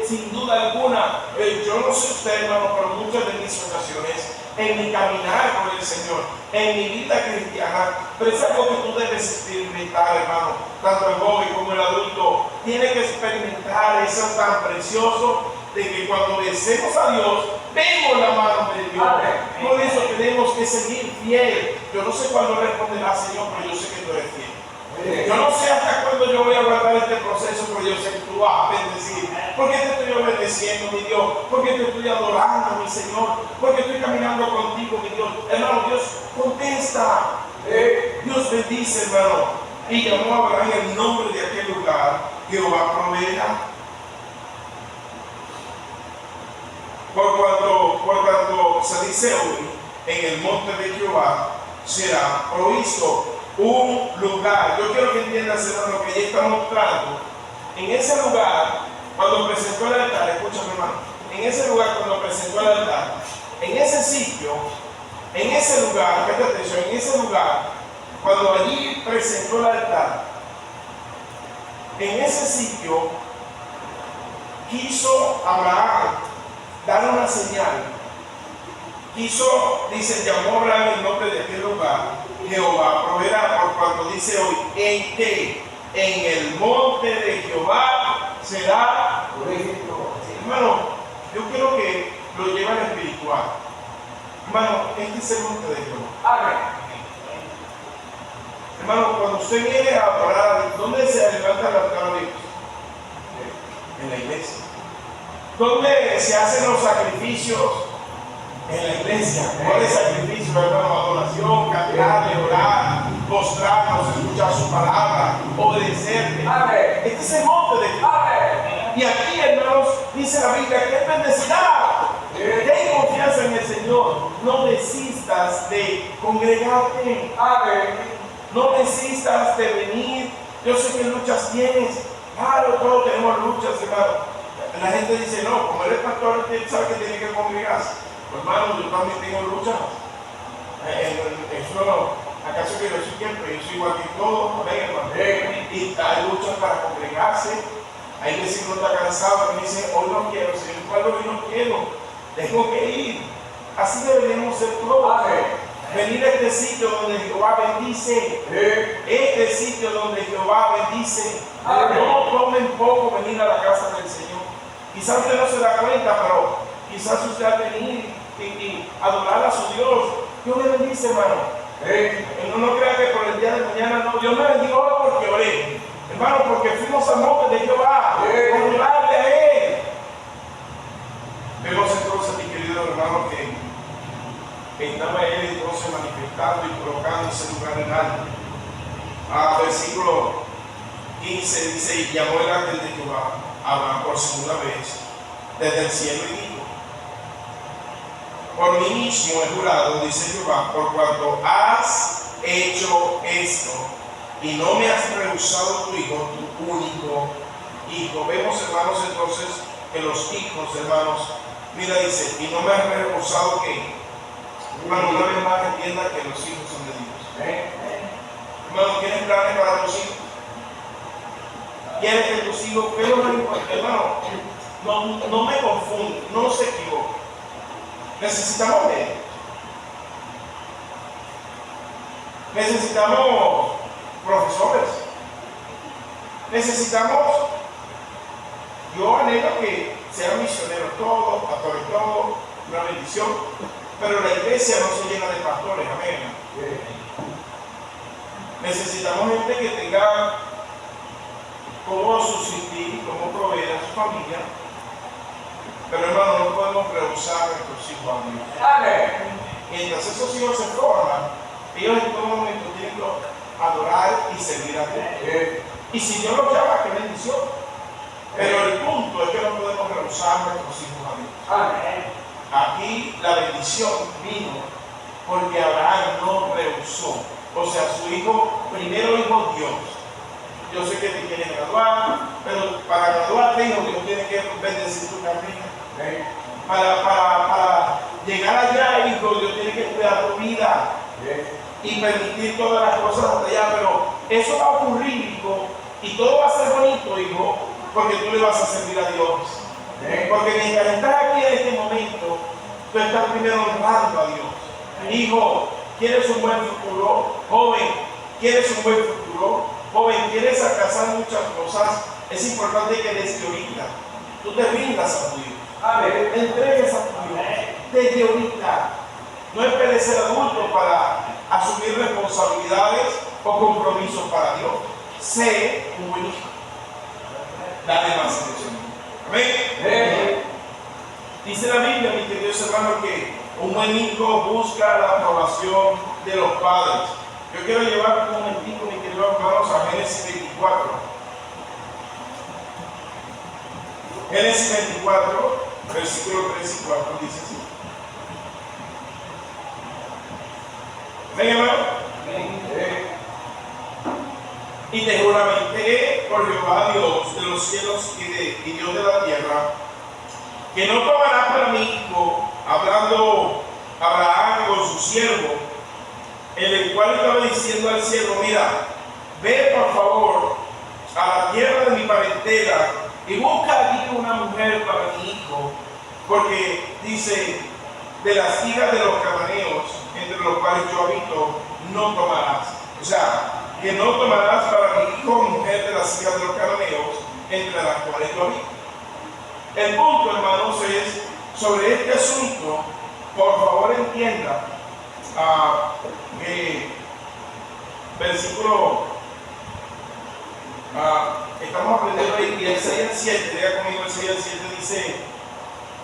sin duda alguna. Yo no sé usted, hermano, pero muchas de mis ocasiones en mi caminar con el Señor, en mi vida cristiana, pero es algo que tú debes experimentar, hermano. Tanto el joven como el adulto tiene que experimentar eso tan precioso de que cuando obedecemos a Dios, vemos la mano de Dios. Por eso tenemos que seguir fiel. Yo no sé cuándo responderá, Señor, pero yo sé que tú eres fiel. Yo no sé hasta cuándo yo voy a guardar este proceso, pero yo sé que tú vas a bendecir. ¿Por qué te estoy obedeciendo, mi Dios? ¿Por qué te estoy adorando, mi Señor? ¿Por qué estoy caminando contigo, mi Dios? Hermano, Dios contesta. Dios bendice, hermano. Y llamó a Abraham el nombre de aquel lugar, Jehová proveerá. Por cuanto se dice hoy, en el monte de Jehová será provisto un lugar. Yo quiero que entiendas, hermano, que ella está mostrando en ese lugar, cuando presentó el altar, escúchame, hermano, en ese lugar, cuando presentó el altar, en ese sitio, en ese lugar, presta atención, en ese lugar, cuando allí presentó el altar, en ese sitio, quiso Abraham dar una señal. Dice, llamó Abraham el nombre de aquel lugar, Jehová proveerá, por cuanto dice hoy, en que en el monte de Jehová será provisto. Hermano, yo quiero que lo lleve al espiritual. Hermano, este es el monte de Jehová. Amén. Hermano, cuando usted viene a adorar, ¿dónde se levanta el altar a Dios? En la iglesia. ¿Dónde se hacen los sacrificios? En la iglesia. ¿Cuál es el sacrificio, hermano? Adoración, cantar, orar, postrarnos, escuchar su palabra, obedecerle. Amén. Este es el monte de Dios. Y aquí, hermanos, dice la Biblia que es bendecirá. Ten confianza en el Señor. No desistas de congregarte. Amén. No desistas de venir. Yo sé que luchas tienes. Claro, todos tenemos luchas, hermano. La gente dice, no, como eres pastor, usted sabe que tiene que congregarse. Pues, hermano, yo también tengo luchas. Eso, ¿acaso que yo soy siempre? Yo soy igual que todos, hermano. Y hay luchas para congregarse. Hay veces que uno está cansado y dice, hoy no quiero, Señor, hoy no quiero, tengo que ir. Así deberíamos ser todos. Venir a este sitio donde Jehová bendice. Este sitio donde Jehová bendice. No tomen poco venir a la casa del Señor. Quizás usted no se da cuenta, pero quizás usted va a venir y adorar a su Dios. Dios me bendice, hermano. No crea que por el día de mañana no. Dios me bendijo hoy porque oré. Hermano, porque fuimos al monte de Jehová a adorarle a Él. Vemos entonces, mi querido hermano, que estaba Él entonces manifestando y colocando ese lugar en alto. Versículo 15 dice, y llamó el ángel de Jehová a Abraham por segunda vez desde el cielo y dijo, por mí mismo he jurado, dice Jehová, por cuanto has hecho esto y no me has rehusado tu hijo, tu único hijo. Vemos, hermanos, entonces que los hijos, hermanos, mira, dice, y no me has rehusado que, hermano, una vez más entienda que los hijos son de Dios. Hermano, ¿tienes planes para tus hijos? ¿Quieres que tus hijos, pero hermano, no me confunde, no se equivoque. Necesitamos de Él. Necesitamos profesores. Necesitamos, yo anhelo que sean misioneros todos, pastores todos, una bendición, pero la iglesia no se llena de pastores, amén. Necesitamos gente que tenga cómo subsistir, cómo proveer a su familia, pero hermano, no podemos rehusar a nuestros hijos a Dios. Amén. Mientras esos hijos se forman, ellos en todo momento tienen que adorar y servir a Dios. Y si Dios los llama, qué bendición. Pero el punto es que no podemos rehusar a nuestros hijos a Dios. Amén. Aquí la bendición vino porque Abraham no rehusó. O sea, su hijo, primero dijo Dios. Yo sé que te quieres graduar, pero para graduarte, hijo, Dios tiene que bendecir tu camino. Para llegar allá, hijo, Dios tiene que cuidar tu vida y permitir todas las cosas hasta allá. Pero eso va a ocurrir, hijo, y todo va a ser bonito, hijo, porque tú le vas a servir a Dios. Porque mientras estás aquí en este momento, tú estás primero honrando a Dios. Hijo, ¿quieres un buen futuro? Joven, ¿quieres un buen futuro? Joven, ¿quieres alcanzar muchas cosas? Es importante que desde ahorita tú te brindas a tu Dios. Amén. Entregues a tu Dios desde ahorita. No esperes ser adulto para asumir responsabilidades o compromisos para Dios. Sé un buen hijo. Dale más atención. Amén. Dice la Biblia, mi queridos hermanos, que un buen hijo busca la aprobación de los padres. Yo quiero llevar un momentico, mis queridos hermanos, a Génesis 24. Génesis 24, versículos 3 y 4 dice así. ¿Ven, hermano? Y te juramenté por Jehová Dios de los cielos y Dios de la tierra, que no tomarás para mi hijo, hablando Abraham con su siervo, en el cual estaba diciendo al siervo: mira, ve por favor a la tierra de mi parentela y busca allí una mujer para mi hijo, porque dice, de las hijas de los cananeos, entre los cuales yo habito, no tomarás. O sea, que no tomarás para mi hijo mujer de las hijas de los cananeos, entre las cuales yo habito. El punto, hermanos, es sobre este asunto. Por favor, entienda que versículo, estamos aprendiendo ahí, y el 6 al 7, diga conmigo el 6 al 7, dice: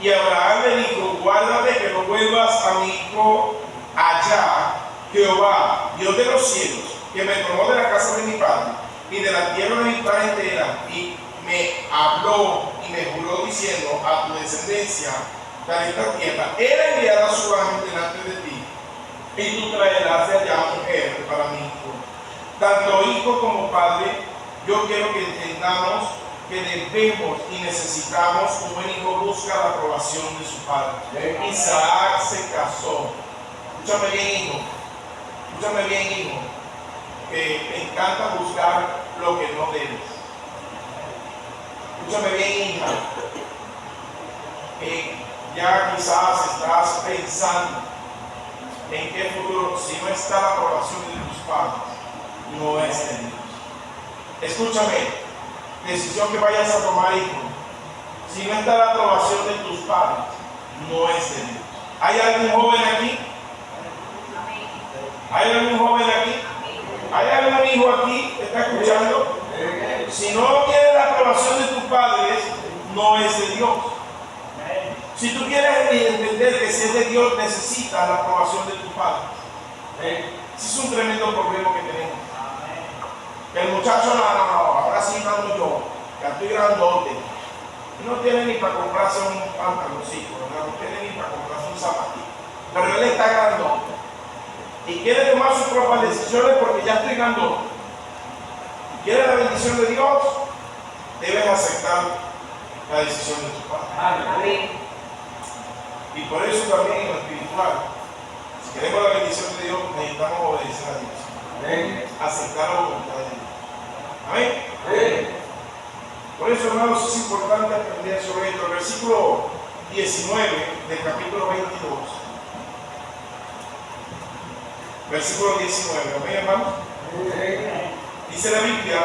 y Abraham le dijo, guárdate que no vuelvas a mi hijo allá, Jehová, Dios de los cielos, que me tomó de la casa de mi padre y de la tierra de mi parentela, y me habló y me juró diciendo: a tu descendencia daré esta tierra, él enviará su ángel delante de ti, y tú traerás de allá mujer para mi hijo. Tanto hijo como padre, yo quiero que entendamos que debemos y necesitamos, un buen hijo busca la aprobación de su padre. Isaac se casó. Escúchame bien, hijo. Escúchame bien, hijo. Que te encanta buscar lo que no debes. Escúchame bien, hija. Que ya quizás estás pensando en qué futuro, si no está la aprobación de tus padres, no es de Dios. Escúchame. Decisión que vayas a tomar, hijo, si no está la aprobación de tus padres, no es de Dios. ¿Hay algún joven aquí? ¿Hay algún joven aquí? ¿Hay algún hijo aquí que está escuchando? Si no tiene la aprobación de tus padres, no es de Dios. Si tú quieres entender que si es de Dios, necesitas la aprobación de tus padres. Ese es un tremendo problema que tenemos. El muchacho, no, ahora sí mando yo, ya estoy grandote. Y no tiene ni para comprarse un pantaloncito, no tiene ni para comprarse un zapatito. Pero él está grandote. Y quiere tomar sus propias decisiones porque ya estoy grandote. Y quiere la bendición de Dios, debes aceptar la decisión de tu padre. Y por eso también en lo espiritual, si queremos la bendición de Dios, necesitamos obedecer a Dios. Aceptar la voluntad de Dios. Amén. Por eso, hermanos, es importante aprender sobre esto. El versículo 19 del capítulo 22. Versículo 19. Amén, hermanos. Dice la Biblia: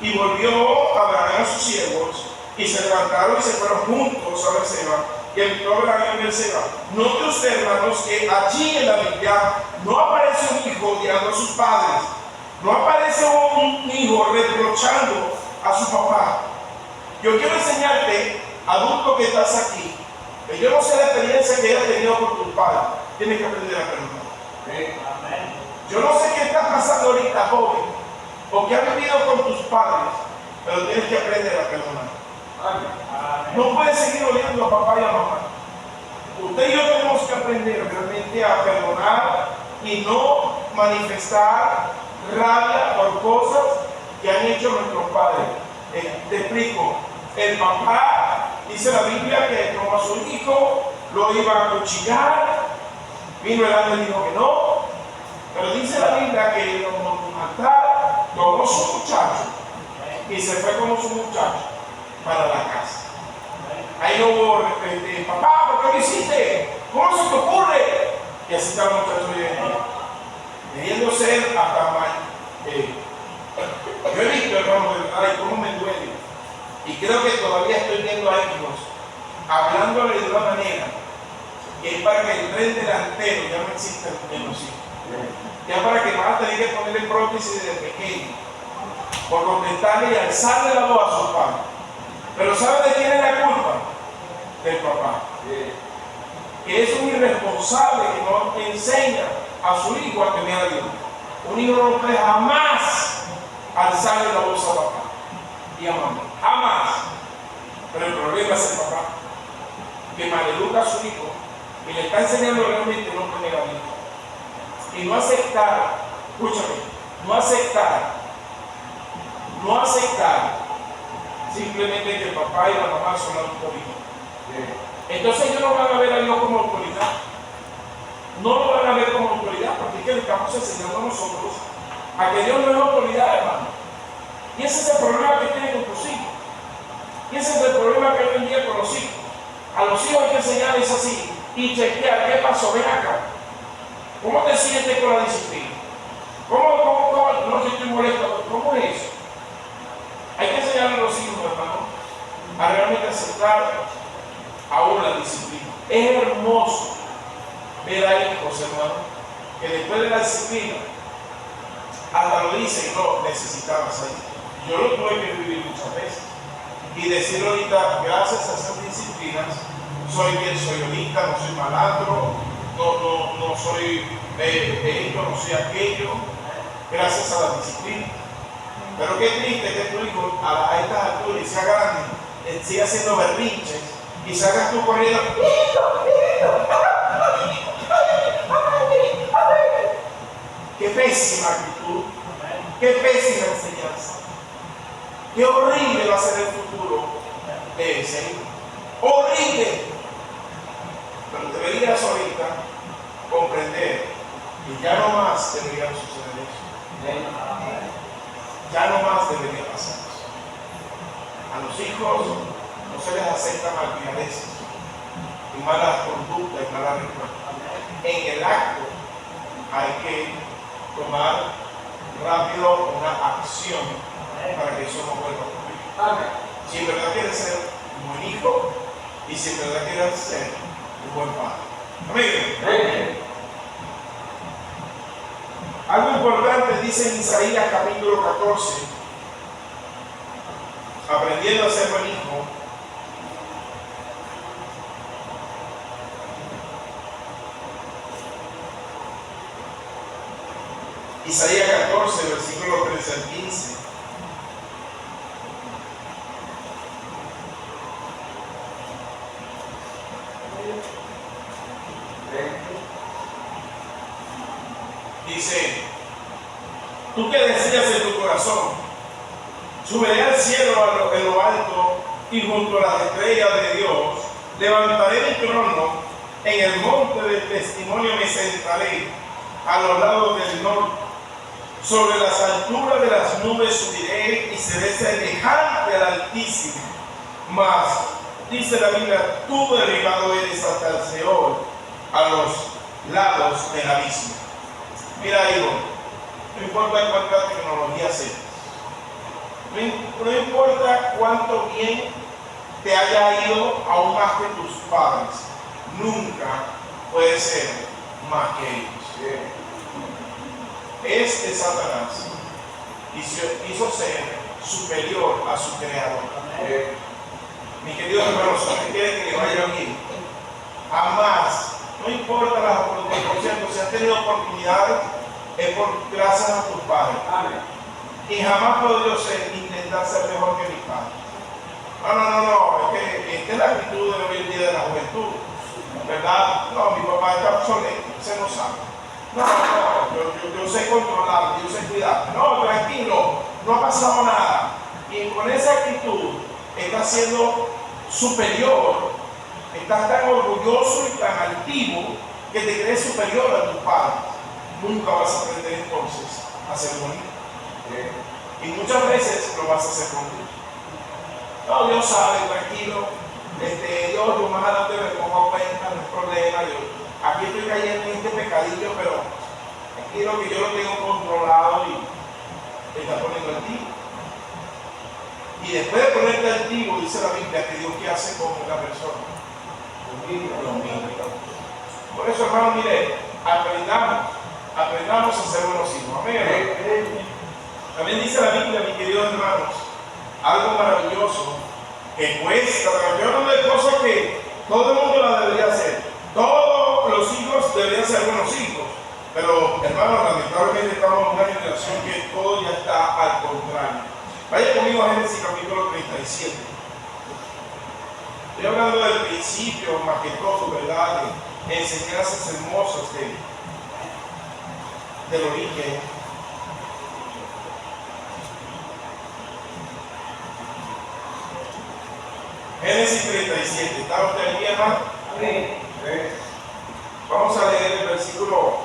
y volvió Abraham a sus siervos, y se levantaron y se fueron juntos a Berseba, y habitó Abraham en Berseba. Note usted, hermanos, que allí en la Biblia no aparece un hijo odiando a sus padres. No aparece un hijo reprochando a su papá. Yo quiero enseñarte, adulto que estás aquí, que yo no sé la experiencia que hayas tenido con tus padres. Tienes que aprender a perdonar. Yo no sé qué está pasando ahorita, joven, o qué has vivido con tus padres, pero tienes que aprender a perdonar. No puedes seguir odiando a papá y a mamá. Usted y yo tenemos que aprender realmente a perdonar y no manifestar rabia por cosas que han hecho nuestros padres. Te explico. El papá, dice la Biblia, que como a su hijo lo iba a cuchillar. Vino el ángel y dijo que no. Pero dice la Biblia que lo mataron, tomó su muchacho y se fue como su muchacho para la casa. Ahí no hubo papá, ¿por qué lo hiciste? ¿Cómo se te ocurre? Y así está el muchacho hoy en día, queriendo ser hasta mal. Yo he visto, hermano, ay, cómo me duele. Y creo que todavía estoy viendo a hijos hablándole de una manera que es para que el tren delantero ya no exista en los hijos. Ya para que van a tener que ponerle prótesis desde pequeño por contestarle y alzarle la voz a sus padres. Pero ¿sabe de quién es la culpa? Del papá. Que es un irresponsable que no enseña a su hijo a temer a Dios. Un hijo no puede jamás alzarle la voz a papá y a mamá. Jamás. Pero el problema es el papá, que maleduca a su hijo y le está enseñando realmente no tener a hijo. Y no aceptar, escúchame, no aceptar simplemente que el papá y la mamá son la autoridad. Entonces ellos no van a ver a Dios como autoridad. No lo van a ver como autoridad, porque es que le estamos enseñando a nosotros a que Dios no es autoridad, hermano. Y ese es el problema que tienen con tus hijos. Y ese es el problema que hoy en día con los hijos. A los hijos hay que enseñarles así y chequear qué pasó, ven acá. ¿Cómo te sientes con la disciplina? ¿Cómo? No sé si estoy molesto, ¿cómo es eso? Hay que enseñarle a los hijos, hermano, a realmente aceptar aún la disciplina. Es hermoso ver a hijos, hermano, que después de la disciplina, hasta lo dicen, no, necesitabas ahí. Yo lo tuve que vivir muchas veces. Y decir ahorita, gracias a esas disciplinas, soy quien soy ahorita, no soy malandro, no soy esto, no soy aquello, gracias a la disciplina. Pero qué triste que tu hijo a estas alturas y sea grande, siga haciendo berrinches y salgas tú corriendo. Qué pésima actitud, qué pésima enseñanza. Qué horrible va a ser el futuro de ese hijo. Horrible. Pero deberías ahorita comprender que ya no más debería suceder eso. Ya no más debería pasar eso. A los hijos no se les acepta malcriadeces y malas conductas y malas respuestas. En el acto hay que tomar rápido una acción para que eso no vuelva a ocurrir. Amén. Si en verdad quieres ser un buen hijo y si en verdad quieres ser un buen padre. Amén. Amén. Algo importante dice en Isaías capítulo 14, aprendiendo a ser buen hijo. Isaías 14, versículo 13 al 15. Dice, tú que decías en tu corazón, subiré al cielo en lo alto y junto a las estrellas de Dios, levantaré mi trono, en el monte del testimonio me sentaré, a los lados del norte, sobre las alturas de las nubes subiré y seré semejante al Altísimo. Mas, dice la Biblia, tú derribado eres hasta el Seol, a los lados del abismo. Mira, hijo, no importa cuánta tecnología seas, no importa cuánto bien te haya ido aún más que tus padres, nunca puede ser más que ellos. Este Satanás quiso ser superior a su creador. Mis queridos hermanos, si usted quiere que le vaya bien, jamás, no importa las oportunidades, por cierto, si has tenido oportunidades, es por gracias a tus padres. Amén. Y jamás podría intentar ser mejor que mis padres. No, es que es la actitud de hoy en día de la juventud, ¿verdad? No, mi papá está obsoleto, se no sabe. Yo sé controlar, yo sé cuidar. No, tranquilo, no ha pasado nada. Y con esa actitud estás siendo superior, estás tan orgulloso y tan altivo que te crees superior a tus padres. Nunca vas a aprender entonces a ser bonito. Y muchas veces lo vas a hacer conmigo. No, Dios sabe, tranquilo. Dios, yo más adelante me pongo a cuenta, no es problema. Aquí estoy cayendo en este pecadillo, pero tranquilo que yo lo tengo controlado y te está poniendo altivo. Y después de ponerte altivo, dice la Biblia que Dios qué hace con la persona. Lo humilla. Por eso, hermano, mire, aprendamos a ser buenos hijos. Amén. También dice la Biblia, mis queridos hermanos, algo maravilloso que cuesta. Yo hablo de cosas que todo el mundo la debería hacer. Todos los hijos deberían ser buenos hijos. Pero, hermanos, lamentablemente estamos en una revelación que todo ya está al contrario. Vaya conmigo a Génesis capítulo 37. Estoy hablando del principio, más que todo, ¿verdad? De enseñanzas hermosas del origen. Génesis 37. ¿Está usted aquí, hermano? Amén. Vamos a leer el versículo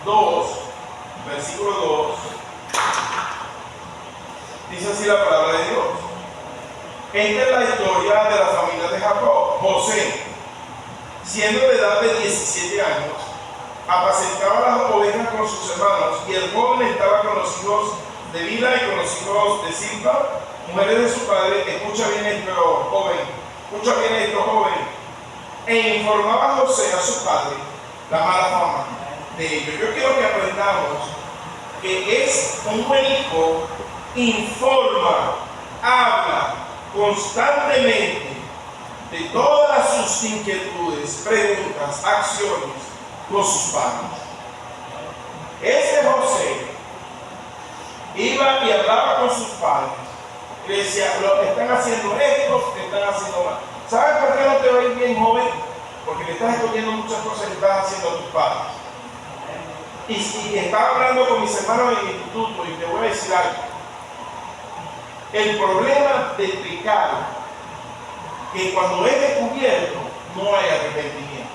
2. Versículo 2. Dice así la palabra de Dios. Esta es la historia de la familia de Jacob. José, siendo de edad de 17 años, apacentaba las ovejas con sus hermanos, y el joven estaba con los hijos de Bila y con los hijos de Silpa, mujeres de su padre. Escucha bien esto, joven, e informaba a José, a su padre, la mala fama de ellos. Yo quiero que aprendamos que es un buen hijo, informa, habla constantemente de todas sus inquietudes, preguntas, acciones con sus padres. Este José iba y hablaba con sus padres y le decía: lo que están haciendo esto, que están haciendo mal. ¿Sabes por qué no te va a ir bien, joven? Porque le estás escogiendo muchas cosas que estás haciendo a tus padres. Y estaba hablando con mis hermanos en el instituto, y te voy a decir algo. El problema del pecado, que cuando es descubierto, no hay arrepentimiento.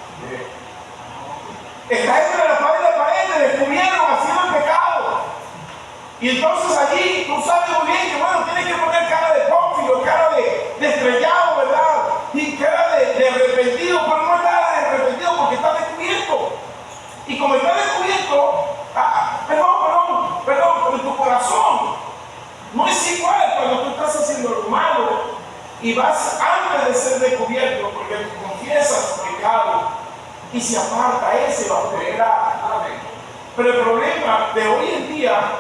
Está entre la pared y la pared, descubrieron, haciendo el pecado. Y entonces allí tú sabes muy bien que, bueno, tienes que poner cara de pófilo, cara de estrellado, ¿verdad? Y cara de arrepentido, pero no es nada de arrepentido porque está descubierto. Y como está descubierto, perdón, en tu corazón no es igual cuando tú estás haciendo lo malo y vas antes de ser descubierto, porque tú confiesas tu pecado y se aparta, ese va a prosperar. Pero el problema de hoy en día,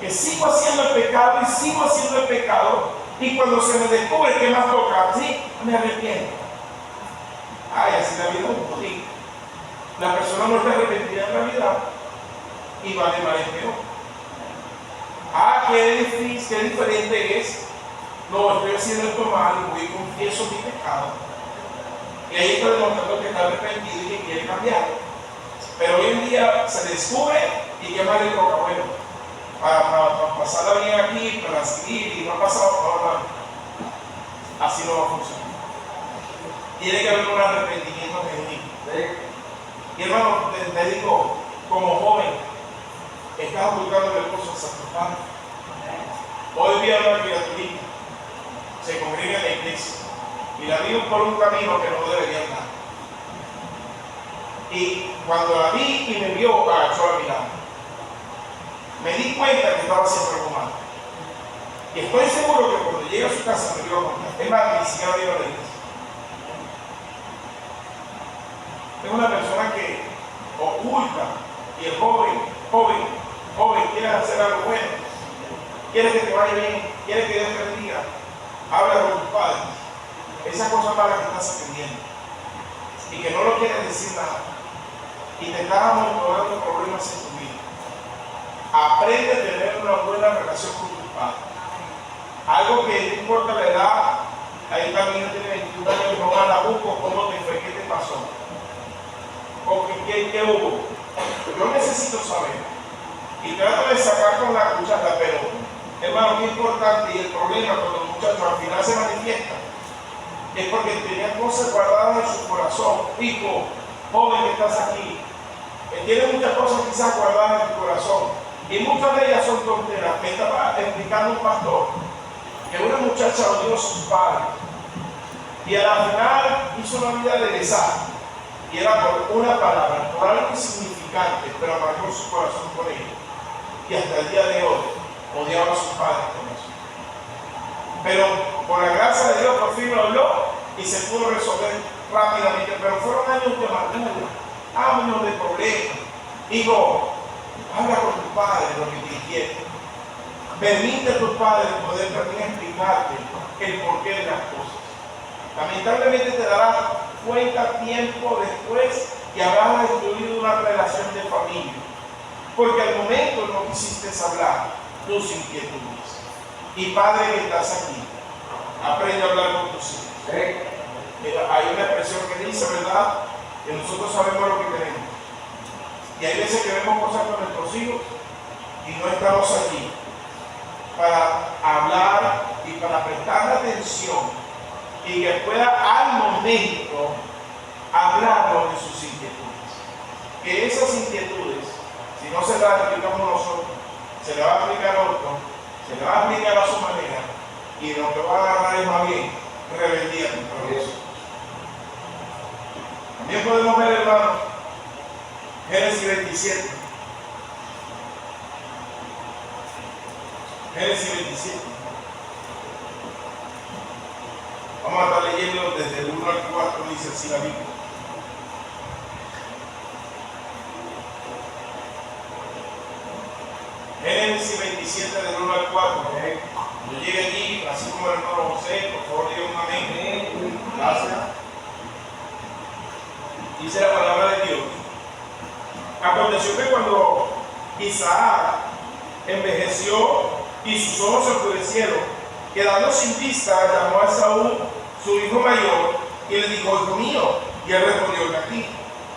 que sigo haciendo el pecado y sigo haciendo el pecado, y cuando se me descubre que más toca, sí, me arrepiento. Ay, así la vida es un poquito. La persona no está arrepentida en realidad y va de mal en peor. Qué difícil, qué diferente es. No, estoy haciendo esto mal y voy y confieso mi pecado. Y ahí está demostrando que está arrepentido y que quiere cambiar. Pero hoy en día se descubre y qué más le toca. Bueno, para pasarla bien aquí, para seguir y no ha pasado nada. Así no va a funcionar. Tiene que haber un arrepentimiento genuino. Y hermano, te digo, como joven, estás ocultándole cosas a tu padre. Hoy vi a una criaturita, se congrega en la iglesia y la vi por un camino que no debería andar. Y cuando la vi y me vio, agachó la mirada. Me di cuenta que estaba haciendo algo mal. Y estoy seguro que cuando llegue a su casa me lo iba a contar. Es más, ni siquiera vino a la iglesia. Es una persona que oculta, y el joven, quieres hacer algo bueno, quieres que te vaya bien, quieres que Dios te bendiga, habla con tus padres. Esa cosa mala que estás aprendiendo y que no lo quieres decir nada y te estás amontonando problemas en tu vida. Aprende a tener una buena relación con tus padres. Algo que no importa la edad, ahí también tiene 21 años, no la busco, ¿cómo te fue? ¿Qué te pasó? ¿O qué hubo? Yo necesito saber. Y trato de sacar con la cuchara, pero hermano, qué importante, y el problema cuando los muchachos al final se manifiestan es porque tenían cosas guardadas en su corazón. Hijo, joven que estás aquí, tienes muchas cosas quizás guardadas en tu corazón y muchas de ellas son tonteras. Me estaba explicando un pastor que una muchacha odió a sus padres y a la final hizo una vida de desastre, y era por una palabra, por algo insignificante, pero amargó su corazón por ello, y hasta el día de hoy odiaba a sus padres con eso. Pero por la gracia de Dios por fin lo habló y se pudo resolver rápidamente, pero fueron años de amargura, años de problemas. Hijo, habla con tu padre lo que te inquieta. Permite a tus padres poder también explicarte el porqué de las cosas. Lamentablemente te darás cuenta tiempo después que habrás destruido una relación de familia porque al momento no quisiste hablar tus inquietudes. Y padre que estás aquí, aprende a hablar con tus hijos. Hay una expresión que dice, ¿verdad?, que nosotros sabemos lo que tenemos. Y hay veces que vemos cosas con nuestros hijos y no estamos allí para hablar y para prestar atención y que pueda al momento hablarnos de sus inquietudes. Que esas inquietudes, si no se las explicamos nosotros, se le va a explicar a otro, se le va a explicar a su manera, y lo que va a agarrar es más bien rebeldía contra eso. También podemos ver, hermano, Génesis 27. Génesis 27. Vamos a estar leyendo desde el 1 al 4, dice así la Biblia. Génesis 27 del 1 al 4. Yo llegué aquí, así como el hermano José, por favor diga un amén. Gracias. Dice la palabra de Dios. Aconteció que cuando Isaac envejeció y sus ojos se oscurecieron, quedando sin vista, llamó a Esaú, su hijo mayor, y le dijo: hijo mío. Y él respondió: aquí.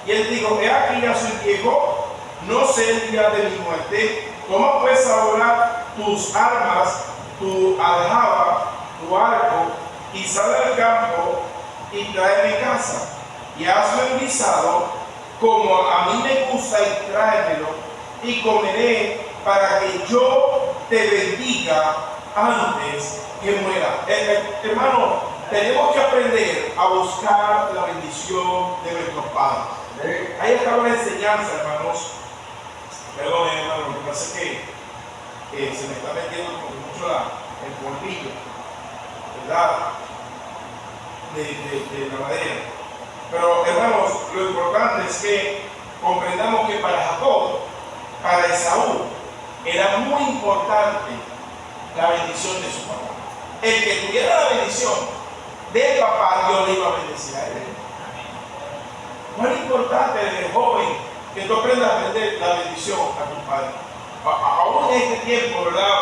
Y él dijo: he aquí, ya soy viejo, no sé el día de mi muerte. Toma pues ahora tus armas, tu aljaba, tu arco, y sal al campo y tráeme casa. Y hazme un guisado como a mí me gusta, y tráemelo, y comeré, para que yo te bendiga antes que muera. Hermano, tenemos que aprender a buscar la bendición de nuestros padres. Ahí acaba la enseñanza, hermanos. Perdón, hermano, lo que pasa es que se me está metiendo mucho el polvillo, ¿verdad?, de la madera. Pero, hermanos, lo importante es que comprendamos que para Jacob, para Esaú, era muy importante la bendición de su papá. El que tuviera la bendición del papá, Dios le iba a bendecir a él. Muy importante desde joven que tú aprendas a aprender la bendición a tu padre. Aún en este tiempo, ¿verdad?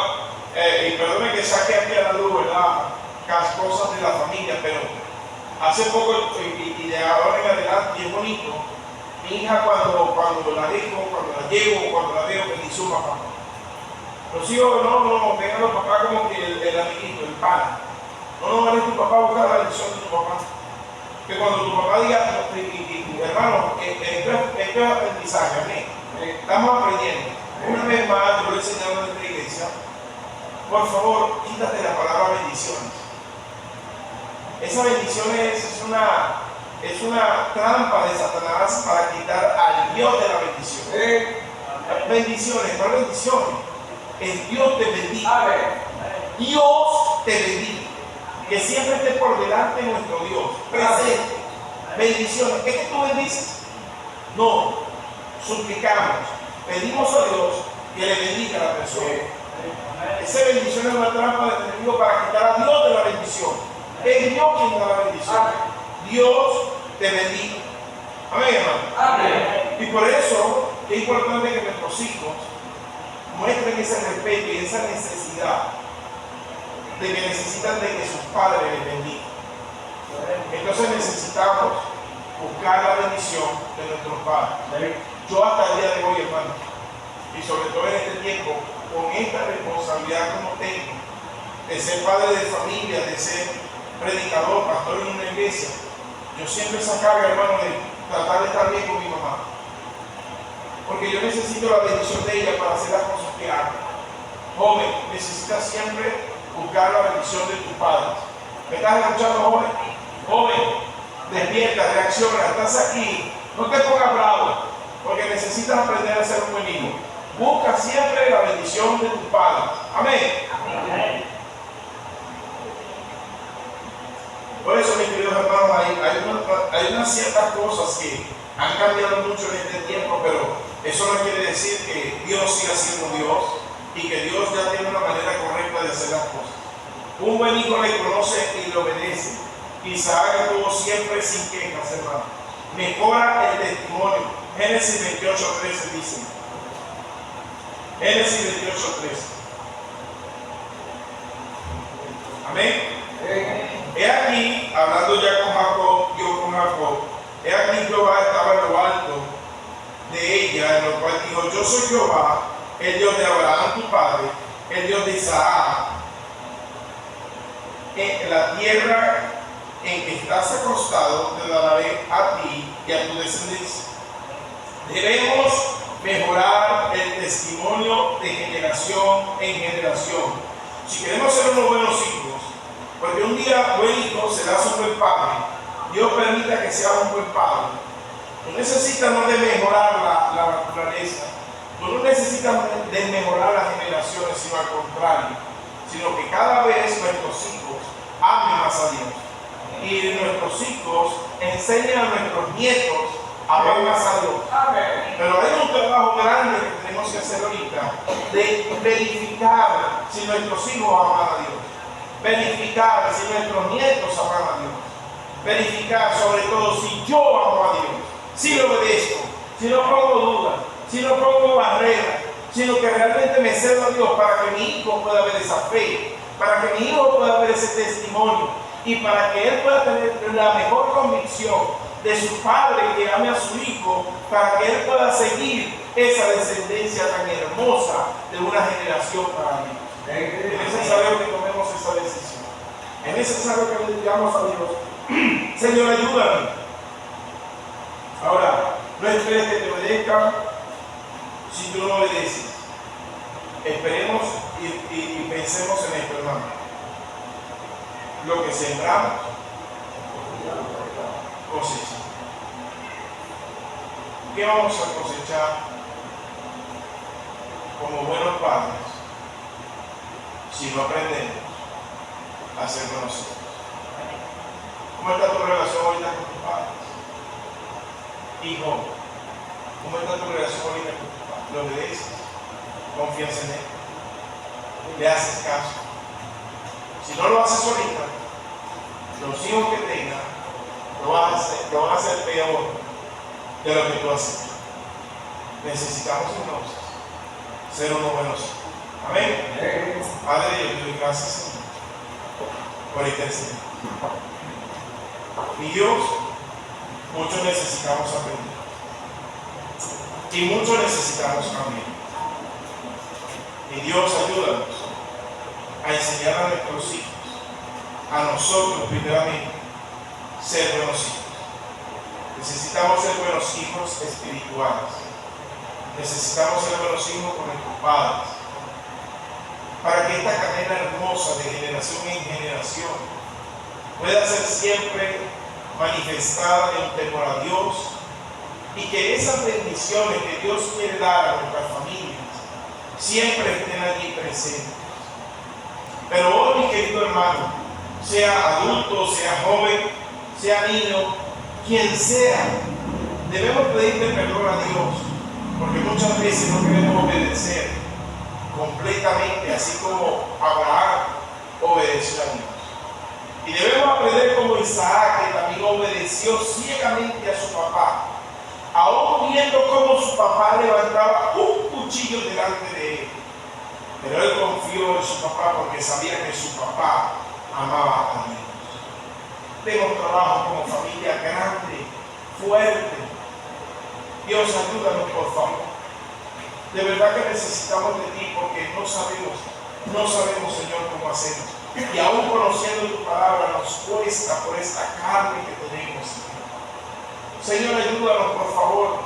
Y perdone que saque aquí a la luz, ¿verdad?, las cosas de la familia, pero hace poco y de ahora en adelante, y es bonito, mi hija cuando la dejo, cuando la llevo, cuando la veo, bendice a papá. Los hijos no ven a los papás como que el amiguito, el pana. No vale tu papá, buscar la bendición de tu papá. Que cuando tu papá diga, hermano, esto es aprendizaje, amén. Estamos aprendiendo. Una vez más, yo lo he enseñado en nuestra iglesia. Por favor, quítate la palabra bendiciones. Esa bendición es una trampa de Satanás para quitar al Dios de la bendición. Bendiciones, no bendiciones. El Dios te bendiga. Dios te bendiga. Que siempre esté por delante nuestro Dios, presente. Bendiciones. ¿Es que tú bendices? No. Suplicamos. Pedimos a Dios que le bendiga a la persona. Esa bendición es una trampa del enemigo para quitar a Dios de la bendición. Es Dios quien da la bendición. Dios te bendiga. Amén, hermano. Amén. Y por eso es importante que nuestros hijos muestren ese respeto y esa necesidad de que necesitan de que sus padres les bendigan. Entonces necesitamos buscar la bendición de nuestros padres. Yo hasta el día de hoy, hermano, y sobre todo en este tiempo, con esta responsabilidad como tengo, de ser padre de familia, de ser predicador, pastor en una iglesia, yo siempre esa carga, hermano, de tratar de estar bien con mi mamá. Porque yo necesito la bendición de ella para hacer las cosas que hago. Joven, necesitas siempre buscar la bendición de tus padres. ¿Me estás escuchando, joven? Joven, despierta, reacciona, estás aquí. No te pongas bravo, porque necesitas aprender a ser un buen hijo. Busca siempre la bendición de tus padres. Amén. Amén. Por eso, mis queridos hermanos, hay unas ciertas cosas que han cambiado mucho en este tiempo, pero eso no quiere decir que Dios siga siendo Dios y que Dios ya tiene una manera correcta de hacer las cosas. Un buen hijo le conoce y le obedece. Isaac estuvo siempre sin quejas, hermano. Mejora el testimonio. Génesis 28:13 dice: Génesis 28:13. Amén. He aquí, hablando ya con Jacob, yo con Jacob, he aquí Jehová estaba en lo alto de ella, en lo cual dijo: yo soy Jehová, el Dios de Abraham tu padre, el Dios de Isaac. En la tierra en que estás acostado te daré a ti y a tu descendencia. Debemos mejorar el testimonio de generación en generación. Si queremos ser unos buenos hijos, porque un día buen hijo será un buen padre, Dios permita que sea un buen padre. Tú necesitas no de mejorar la naturaleza, tú no necesitas de mejorar las generaciones, sino al contrario, sino que cada vez nuestros hijos amen más a Dios y nuestros hijos enseñen a nuestros nietos a amar más a Dios. Pero hay un trabajo grande que tenemos que hacer ahorita de verificar si nuestros hijos aman a Dios, verificar si nuestros nietos aman a Dios, verificar sobre todo si yo amo a Dios, si le obedezco, si no pongo dudas, si no pongo barreras, sino que realmente me cedo a Dios para que mi hijo pueda ver esa fe, para que mi hijo pueda ver ese testimonio y para que él pueda tener la mejor convicción de su padre que ame a su hijo, para que él pueda seguir esa descendencia tan hermosa de una generación para mí. Es necesario que tomemos esa decisión. Es necesario que le digamos a Dios: Señor, ayúdame. Ahora, no esperes que te obedezcan si tú no obedeces. Esperemos y pensemos en esto, hermano. Lo que sembramos, cosecha. ¿Qué vamos a cosechar como buenos padres si no aprendemos a ser buenos hijos? ¿Cómo está tu relación ahorita con tus padres? Hijo, ¿cómo está tu relación ahorita con tus padres? ¿Lo obedeces? ¿Confías en él? ¿Le haces caso? Si no lo haces ahorita, los hijos que tengas lo van a hacer peor de lo que tú haces. Necesitamos entonces ser unos buenos hijos. Amén. Padre, yo te doy gracias, Señor, por interceder. Y Dios, muchos necesitamos aprender. Y muchos necesitamos cambiar. Y Dios, ayúdanos a enseñar a nuestros hijos, a nosotros primeramente, ser buenos hijos. Necesitamos ser buenos hijos espirituales. Necesitamos ser buenos hijos con nuestros padres, para que esta cadena hermosa de generación en generación pueda ser siempre manifestada en temor a Dios, y que esas bendiciones que Dios quiere dar a nuestras familias siempre estén allí presentes. Pero hoy, mi querido hermano, sea adulto, sea joven, sea niño, quien sea, debemos pedirle perdón a Dios, porque muchas veces no queremos obedecer completamente, así como Abraham obedeció a Dios. Y debemos aprender como Isaac, que también obedeció ciegamente a su papá, aún viendo cómo su papá levantaba un cuchillo delante de él. Pero él confió en su papá porque sabía que su papá amaba a Dios. Tengo trabajo como familia grande, fuerte. Dios, ayúdanos, por favor. De verdad que necesitamos de ti, porque no sabemos, Señor, cómo hacerlo. Y aún conociendo tu palabra, nos cuesta por esta carne que tenemos, Señor. Señor, ayúdanos, por favor,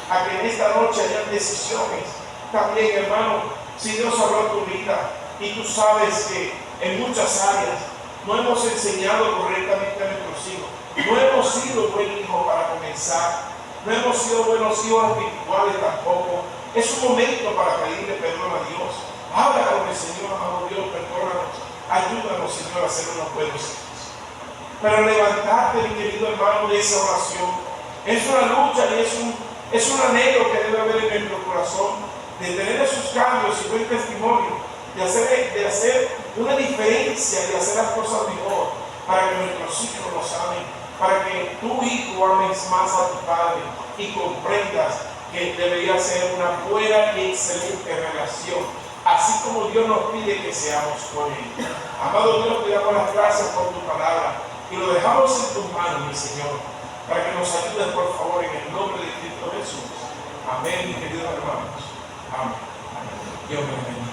a que en esta noche hayan decisiones. También, hermano, si Dios habló en tu vida y tú sabes que en muchas áreas no hemos enseñado correctamente a nuestros hijos, no hemos sido buen hijo para comenzar, no hemos sido buenos hijos espirituales tampoco, es un momento para pedirle perdón a Dios. Habla con el Señor, amado Dios, perdónanos, ayúdanos, Señor, a ser unos buenos hijos. Pero levantarte, mi querido hermano, de esa oración es una lucha y es un anhelo que debe haber en nuestro corazón, de tener esos cambios y buen testimonio, de hacer una diferencia, de hacer las cosas mejor, para que nuestros hijos nos amen, para que tu hijo ames más a tu padre y comprendas que debería ser una buena y excelente relación, así como Dios nos pide que seamos con Él. Amado Dios, te damos las gracias por tu palabra y lo dejamos en tus manos, mi Señor, para que nos ayudes, por favor, en el nombre de Cristo Jesús. Amén, mis queridos hermanos. Amén. Dios me bendiga.